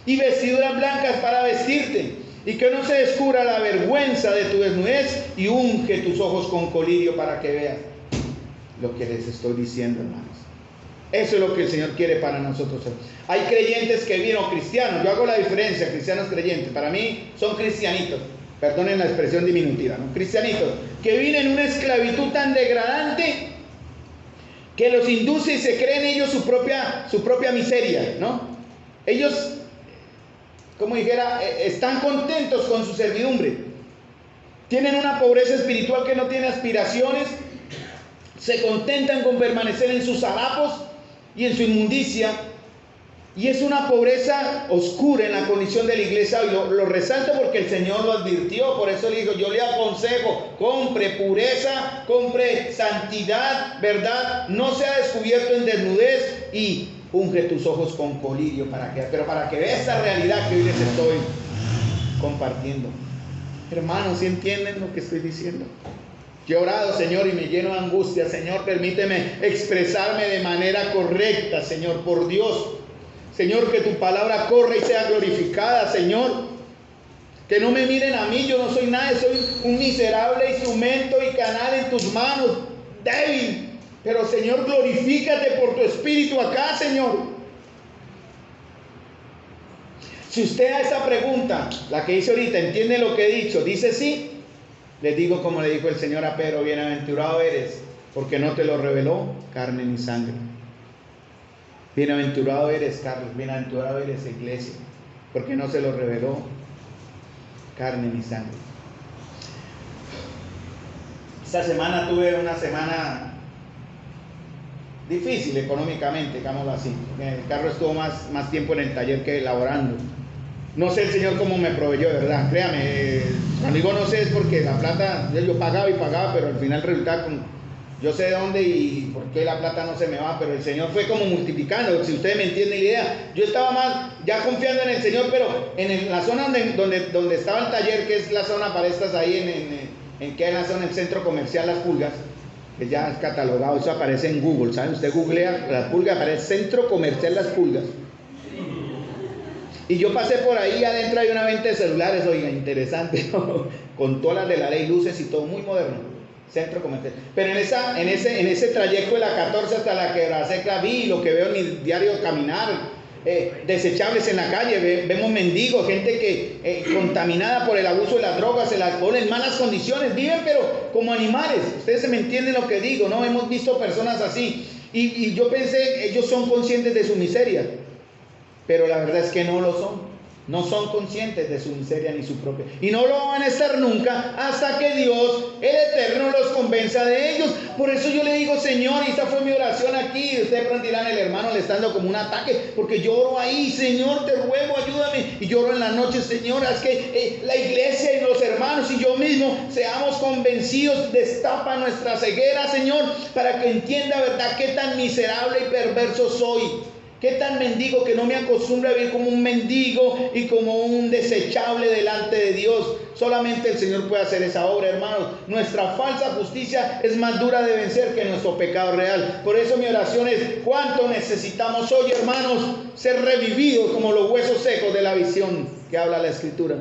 y vestiduras blancas para vestirte, y que no se descubra la vergüenza de tu desnudez, y unge tus ojos con colirio para que veas. Lo que les estoy diciendo, hermanos. Eso es lo que el Señor quiere para nosotros. Hay creyentes que vienen, o cristianos, yo hago la diferencia, cristianos creyentes, para mí son cristianitos, perdonen la expresión diminutiva, ¿no? Cristianitos, que viven en una esclavitud tan degradante que los induce y se creen ellos su propia miseria, ¿no? Ellos, como dijera, están contentos con su servidumbre, tienen una pobreza espiritual que no tiene aspiraciones, se contentan con permanecer en sus harapos y en su inmundicia, y es una pobreza oscura en la condición de la iglesia. Y lo resalto porque el Señor lo advirtió. Por eso le digo, yo le aconsejo, compre pureza, compre santidad, verdad, no sea descubierto en desnudez, y unge tus ojos con colirio para que vea esta realidad que hoy les estoy compartiendo. Hermanos, ¿sí entienden lo que estoy diciendo? Yo he orado, Señor, y me lleno de angustia. Señor, permíteme expresarme de manera correcta, Señor, por Dios. Señor, que tu palabra corra y sea glorificada, Señor. Que no me miren a mí, yo no soy nada, soy un miserable instrumento y canal en tus manos, débil. Pero, Señor, glorifícate por tu espíritu acá, Señor. Si usted a esa pregunta, la que hice ahorita, entiende lo que he dicho, dice sí, les digo como le dijo el Señor a Pedro, bienaventurado eres, porque no te lo reveló carne ni sangre. Bienaventurado eres, Carlos, bienaventurado eres, iglesia, porque no se lo reveló carne ni sangre. Esta semana tuve una semana difícil económicamente, digámoslo así. El carro estuvo más tiempo en el taller que elaborando. No sé el Señor cómo me proveyó, de verdad, créame. Cuando digo no sé es porque la plata, yo pagaba y pagaba, pero al final resultaba con... Yo sé de dónde y por qué la plata no se me va, pero el Señor fue como multiplicando, si ustedes me entienden la idea. Yo estaba más ya confiando en el Señor, pero en la zona donde estaba el taller, que es la zona para estas ahí, que es la zona del centro comercial Las Pulgas, que ya es catalogado, eso aparece en Google, ¿saben? Usted googlea Las Pulgas, aparece Centro Comercial Las Pulgas. Y yo pasé por ahí, adentro hay una venta de celulares, oiga, interesante, con todas las de la ley, luces y todo, muy moderno. Centro comercial. Pero en ese trayecto de la 14 hasta la Quebrasecla vi lo que veo en mi diario caminar, desechables en la calle, vemos mendigos, gente que contaminada por el abuso de las drogas, el alcohol, en malas condiciones, viven pero como animales. Ustedes se me entienden lo que digo, ¿no? Hemos visto personas así y yo pensé, ellos son conscientes de su miseria, pero la verdad es que no lo son. No son conscientes de su miseria ni su propia. Y no lo van a estar nunca hasta que Dios, el Eterno, los convenza de ellos. Por eso yo le digo, Señor, y esta fue mi oración aquí. Ustedes pronto dirán, el hermano le está dando como un ataque, porque yo oro ahí, Señor, te ruego, ayúdame. Y lloro en la noche, Señor, es que la iglesia y los hermanos y yo mismo seamos convencidos, destapa nuestra ceguera, Señor, para que entienda, verdad, qué tan miserable y perverso soy. Qué tan mendigo, que no me acostumbro a vivir como un mendigo y como un desechable delante de Dios. Solamente el Señor puede hacer esa obra, hermanos. Nuestra falsa justicia es más dura de vencer que nuestro pecado real. Por eso mi oración es, ¿cuánto necesitamos hoy, hermanos, ser revividos como los huesos secos de la visión que habla la Escritura?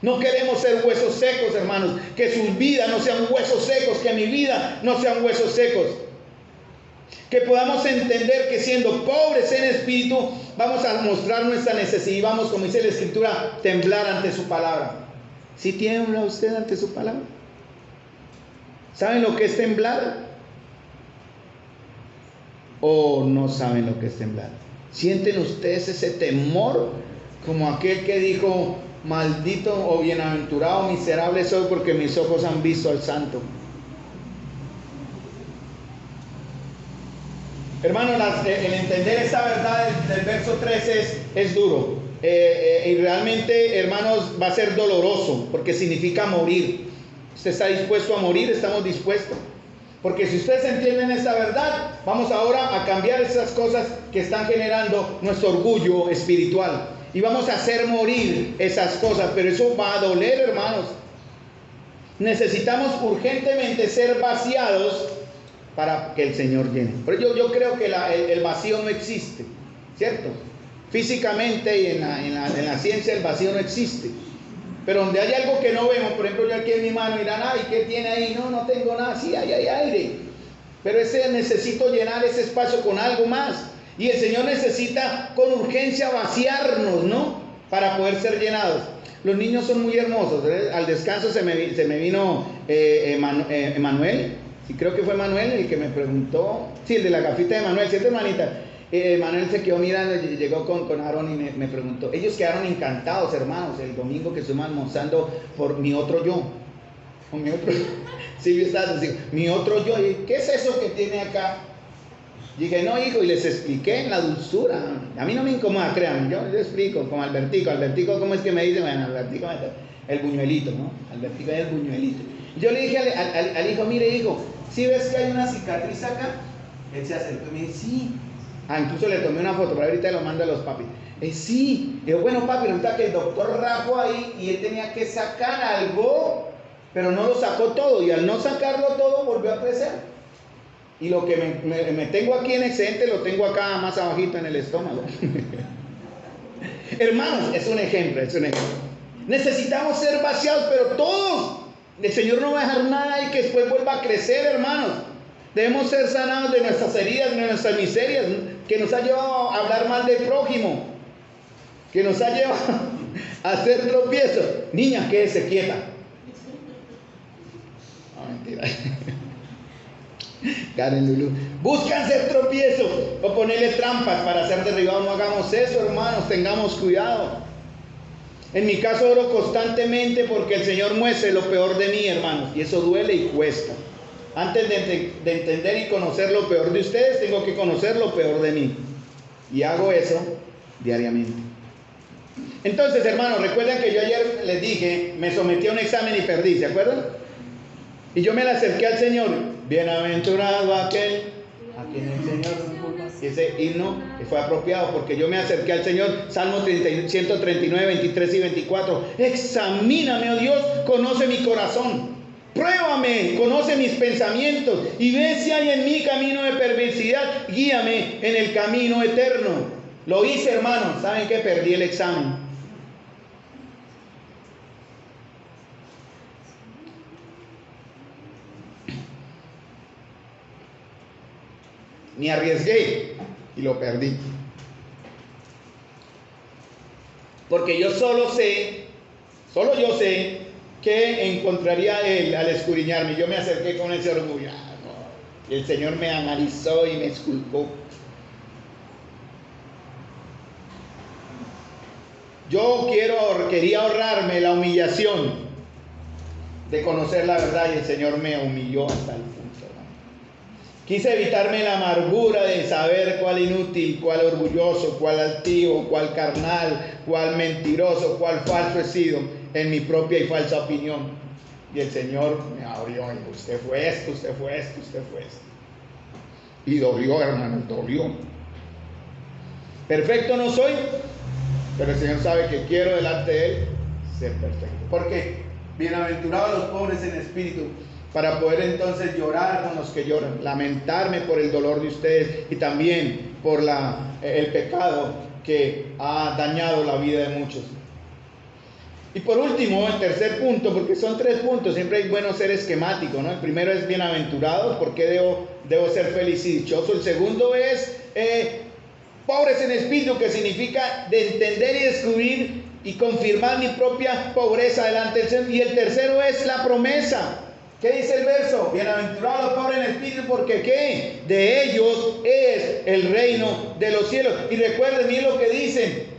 No queremos ser huesos secos, hermanos. Que sus vidas no sean huesos secos, que mi vida no sean huesos secos. Que podamos entender que siendo pobres en espíritu, vamos a mostrar nuestra necesidad y vamos, como dice la Escritura, temblar ante su palabra. ¿Sí tiembla usted ante su palabra? ¿Saben lo que es temblar? ¿O no saben lo que es temblar? ¿Sienten ustedes ese temor como aquel que dijo: maldito o bienaventurado, miserable soy porque mis ojos han visto al Santo? Hermano, el entender esta verdad del verso 13 es duro. Y realmente, hermanos, va a ser doloroso porque significa morir. ¿Usted está dispuesto a morir? ¿Estamos dispuestos? Porque si ustedes entienden esta verdad, vamos ahora a cambiar esas cosas que están generando nuestro orgullo espiritual. Y vamos a hacer morir esas cosas, pero eso va a doler, hermanos. Necesitamos urgentemente ser vaciados para que el Señor llene. Pero yo creo que el vacío no existe, ¿cierto? Físicamente y en la ciencia el vacío no existe. Pero donde hay algo que no vemos, por ejemplo, yo aquí en mi mano dirán: ay, ¿qué tiene ahí? No tengo nada. Sí, ahí hay aire. Pero necesito llenar ese espacio con algo más. Y el Señor necesita con urgencia vaciarnos, ¿no? Para poder ser llenados. Los niños son muy hermosos, ¿eh? Al descanso se me vino Manuel. Sí, creo que fue Manuel el que me preguntó. Sí, el de la gafita de Manuel, ¿cierto, hermanita? Manuel se quedó mirando, llegó con Aaron y me preguntó. Ellos quedaron encantados, hermanos, el domingo que estuvimos almorzando por mi otro yo. Con mi otro. Sí, mi otro yo. ¿Qué es eso que tiene acá? Dije: no, hijo, y les expliqué en la dulzura. A mí no me incomoda, créanme, yo les explico, como Albertico, ¿cómo es que me dice? Bueno, Albertico, el buñuelito, ¿no? Albertico es el buñuelito. Yo le dije al hijo: mire, hijo, ¿sí ves que hay una cicatriz acá? Él se acercó y me dice: sí. Incluso le tomé una foto, pero ahorita lo mando a los papis. Sí. Digo: bueno, papi, resulta que el doctor rajó ahí y él tenía que sacar algo, pero no lo sacó todo, y al no sacarlo todo volvió a crecer. Y lo que me tengo aquí en excedente lo tengo acá más abajito en el estómago. Hermanos, es un ejemplo. Necesitamos ser vaciados, pero todos. El Señor no va a dejar nada y que después vuelva a crecer, hermanos. Debemos ser sanados de nuestras heridas, de nuestras miserias, que nos ha llevado a hablar mal del prójimo, que nos ha llevado a hacer tropiezos. Niña, quédese quieta. No, mentira. Karen Lulu, buscan hacer tropiezos o ponerle trampas para ser derribados. No hagamos eso, hermanos, tengamos cuidado. En mi caso oro constantemente porque el Señor muestre lo peor de mí, hermanos, y eso duele y cuesta. Antes de entender y conocer lo peor de ustedes, tengo que conocer lo peor de mí, y hago eso diariamente. Entonces, hermanos, recuerden que yo ayer les dije, me sometí a un examen y perdí, ¿se acuerdan? Y yo me le acerqué al Señor: bienaventurado aquel a quien el Señor no culpa. Ese himno fue apropiado porque yo me acerqué al Señor. Salmo 139, 23 y 24. Examíname, oh Dios, conoce mi corazón. Pruébame, conoce mis pensamientos y ve si hay en mí camino de perversidad. Guíame en el camino eterno. Lo hice, hermanos. ¿Saben qué? Perdí el examen. Me arriesgué y lo perdí. Porque yo solo yo sé que encontraría él al escudriñarme. Yo me acerqué con ese orgullo. Y el Señor me analizó y me esculpó. Yo quería ahorrarme la humillación de conocer la verdad, y el Señor me humilló hasta el punto. Quise evitarme la amargura de saber cuál inútil, cuál orgulloso, cuál altivo, cuál carnal, cuál mentiroso, cuál falso he sido en mi propia y falsa opinión. Y el Señor me abrió y dijo: usted fue esto, usted fue esto, usted fue esto. Y dolió, hermano, dolió. Perfecto no soy, pero el Señor sabe que quiero delante de Él ser perfecto. Porque bienaventurados los pobres en espíritu, para poder entonces llorar con los que lloran, lamentarme por el dolor de ustedes y también por el pecado que ha dañado la vida de muchos. Y por último, el tercer punto, porque son 3 puntos, siempre es bueno ser esquemático, ¿no? El primero es bienaventurados, ¿por qué debo ser feliz y dichoso? El segundo es pobres en espíritu, que significa de entender y descubrir y confirmar mi propia pobreza delante del Señor. Y el tercero es la promesa. ¿Qué dice el verso? Bienaventurados los pobres en espíritu, porque ¿qué? De ellos es el reino de los cielos. Y recuerden bien lo que dicen.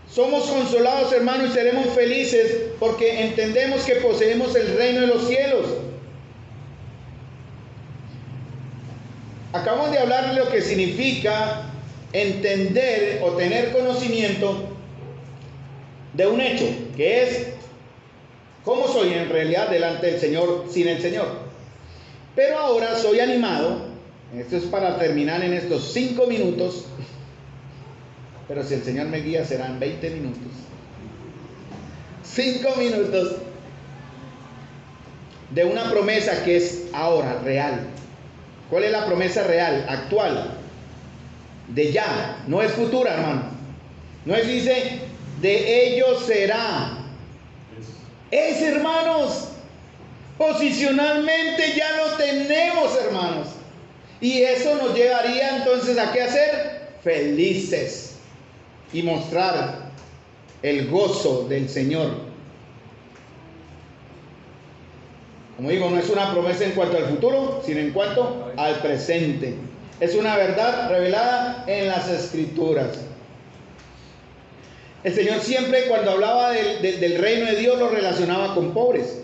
Somos consolados, hermanos, y seremos felices porque entendemos que poseemos el reino de los cielos. Acabamos de hablar de lo que significa entender o tener conocimiento de un hecho, que es cómo soy en realidad delante del Señor, sin el Señor. Pero ahora soy animado, esto es para terminar en estos 5 minutos, pero si el Señor me guía serán 20 minutos. 5 minutos de una promesa que es ahora, real. ¿Cuál es la promesa real, actual? De ya, no es futura, hermano. No es, dice, de ellos será. Es, hermanos, posicionalmente ya lo tenemos, hermanos. Y eso nos llevaría entonces a qué hacer? Felices. Y mostrar el gozo del Señor. Como digo, no es una promesa en cuanto al futuro, sino en cuanto al presente. Es una verdad revelada en las Escrituras. El Señor siempre, cuando hablaba del reino de Dios, lo relacionaba con pobres.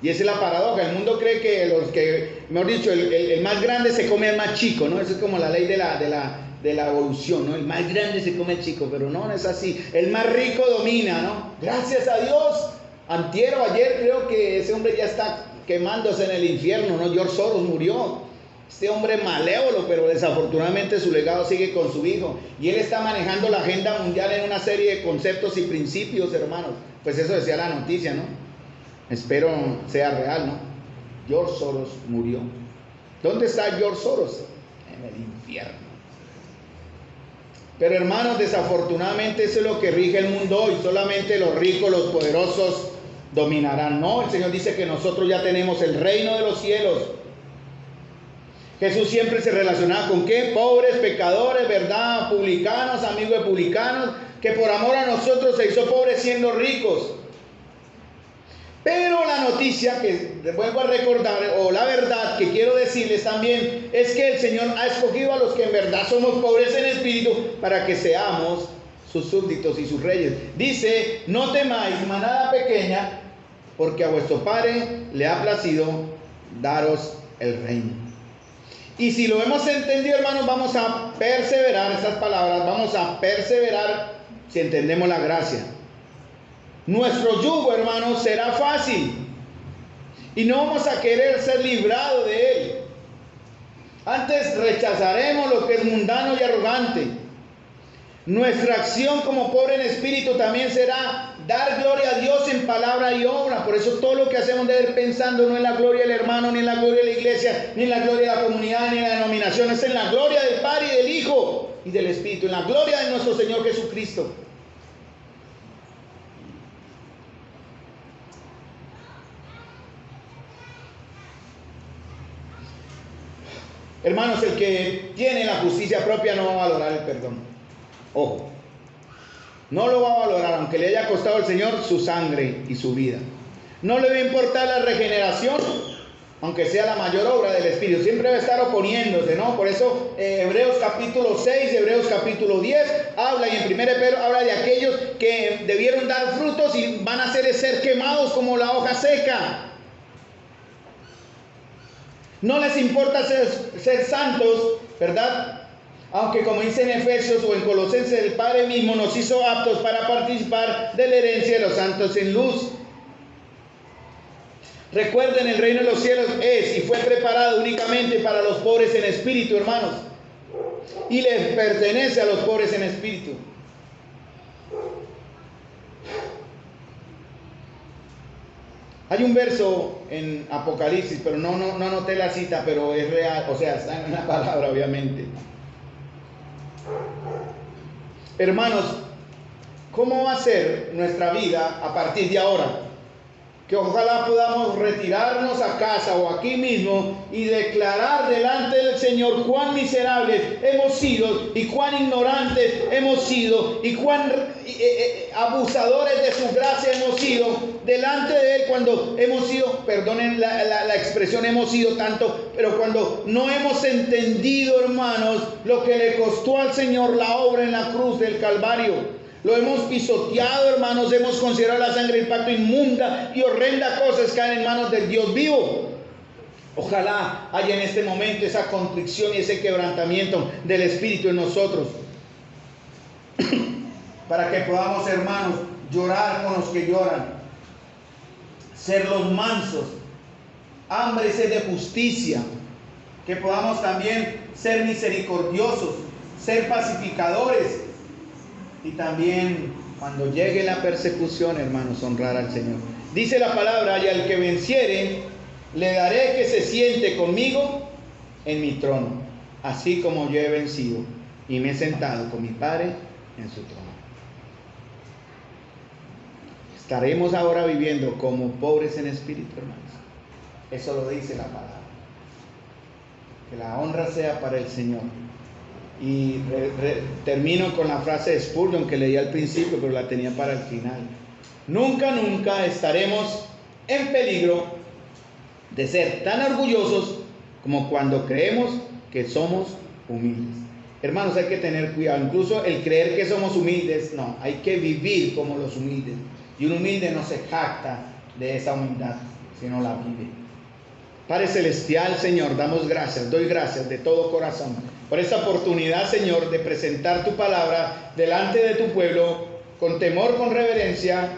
Y esa es la paradoja. El mundo cree que mejor dicho, el más grande se come al más chico, ¿no? Eso es como la ley de la evolución, ¿no? El más grande se come al chico, pero no es así. El más rico domina, ¿no? Gracias a Dios. Antier o ayer creo que ese hombre ya está quemándose en el infierno, ¿no? George Soros murió. Este hombre malévolo, pero desafortunadamente su legado sigue con su hijo. Y él está manejando la agenda mundial en una serie de conceptos y principios, hermanos. Pues eso decía la noticia, ¿no? Espero sea real, ¿no? George Soros murió. ¿Dónde está George Soros? En el infierno. Pero hermanos, desafortunadamente eso es lo que rige el mundo hoy. Solamente los ricos, los poderosos dominarán. No, el Señor dice que nosotros ya tenemos el reino de los cielos. Jesús siempre se relacionaba con ¿qué? Pobres, pecadores, ¿verdad? Publicanos, amigos de publicanos, que por amor a nosotros se hizo pobre siendo ricos. Pero la noticia que vuelvo a recordar, o la verdad que quiero decirles también, es que el Señor ha escogido a los que en verdad somos pobres en espíritu para que seamos sus súbditos y sus reyes. Dice, no temáis, manada pequeña, porque a vuestro Padre le ha placido daros el reino. Y si lo hemos entendido, hermanos, vamos a perseverar, estas palabras, vamos a perseverar si entendemos la gracia. Nuestro yugo, hermanos, será fácil y no vamos a querer ser librados de él. Antes rechazaremos lo que es mundano y arrogante. Nuestra acción como pobre en espíritu también será dar gloria a Dios en palabra y obra. Por eso todo lo que hacemos debe ir pensando no en la gloria del hermano, ni en la gloria de la iglesia, ni en la gloria de la comunidad, ni en la denominación. Es en la gloria del Padre y del Hijo y del Espíritu, en la gloria de nuestro Señor Jesucristo. Hermanos, el que tiene la justicia propia no va a valorar el perdón. Ojo, no lo va a valorar, aunque le haya costado al Señor su sangre y su vida. No le va a importar la regeneración, aunque sea la mayor obra del Espíritu. Siempre va a estar oponiéndose, ¿no? Por eso Hebreos capítulo 6, Hebreos capítulo 10 habla, y en 1 Pedro habla de aquellos que debieron dar frutos y van a ser quemados como la hoja seca. No les importa ser santos, ¿verdad? Aunque como dice en Efesios o en Colosenses, el Padre mismo nos hizo aptos para participar de la herencia de los santos en luz. Recuerden, el reino de los cielos es y fue preparado únicamente para los pobres en espíritu, hermanos. Y les pertenece a los pobres en espíritu. Hay un verso en Apocalipsis, pero no anoté la cita, pero es real, o sea, está en la palabra, obviamente. Hermanos, ¿cómo va a ser nuestra vida a partir de ahora? Que ojalá podamos retirarnos a casa o aquí mismo y declarar delante del Señor cuán miserables hemos sido y cuán ignorantes hemos sido y cuán abusadores de su gracia hemos sido delante de Él cuando hemos sido, perdonen la expresión hemos sido tanto, pero cuando no hemos entendido, hermanos, lo que le costó al Señor la obra en la cruz del Calvario. Lo hemos pisoteado, hermanos, hemos considerado la sangre del pacto inmunda y horrenda cosas que caen en manos del Dios vivo. Ojalá haya en este momento esa contrición y ese quebrantamiento del Espíritu en nosotros. Para que podamos, hermanos, llorar con los que lloran. Ser los mansos. Hambre y sed de justicia. Que podamos también ser misericordiosos. Ser pacificadores. Y también cuando llegue la persecución, hermanos, honrar al Señor. Dice la palabra, y al que venciere, le daré que se siente conmigo en mi trono, así como yo he vencido y me he sentado con mi Padre en su trono. Estaremos ahora viviendo como pobres en espíritu, hermanos. Eso lo dice la palabra. Que la honra sea para el Señor. Y termino con la frase de Spurgeon que leí al principio, pero la tenía para el final. Nunca, nunca estaremos en peligro de ser tan orgullosos como cuando creemos que somos humildes. Hermanos, hay que tener cuidado. Incluso el creer que somos humildes, no, hay que vivir como los humildes. Y un humilde no se jacta de esa humildad, sino la vive. Padre Celestial, Señor, damos gracias, doy gracias de todo corazón por esta oportunidad, Señor, de presentar tu palabra delante de tu pueblo con temor, con reverencia,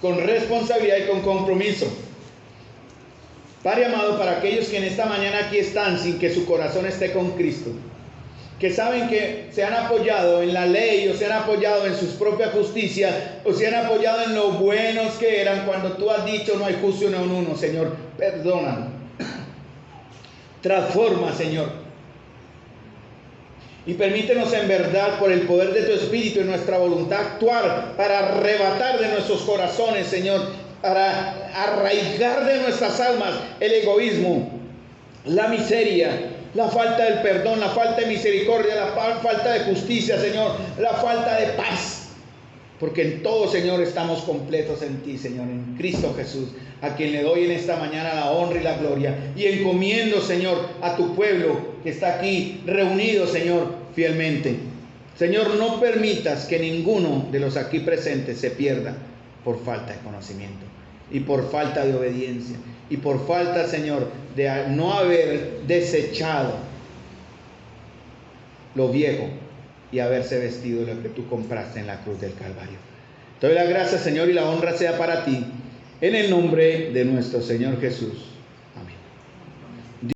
con responsabilidad y con compromiso. Padre amado, para aquellos que en esta mañana aquí están sin que su corazón esté con Cristo, que saben que se han apoyado en la ley o se han apoyado en sus propias justicias o se han apoyado en lo buenos que eran cuando tú has dicho no hay justo ni uno, Señor, perdónanos. Transforma, Señor. Y permítenos en verdad, por el poder de tu Espíritu y nuestra voluntad, actuar para arrebatar de nuestros corazones, Señor, para arraigar de nuestras almas el egoísmo, la miseria, la falta del perdón, la falta de misericordia, la falta de justicia, Señor, la falta de paz. Porque en todo, Señor, estamos completos en ti, Señor, en Cristo Jesús, a quien le doy en esta mañana la honra y la gloria. Y encomiendo, Señor, a tu pueblo que está aquí reunido, Señor, fielmente. Señor, no permitas que ninguno de los aquí presentes se pierda por falta de conocimiento y por falta de obediencia y por falta, Señor, de no haber desechado lo viejo y haberse vestido de lo que tú compraste en la cruz del Calvario. Te doy las gracias, Señor, y la honra sea para ti, en el nombre de nuestro Señor Jesús.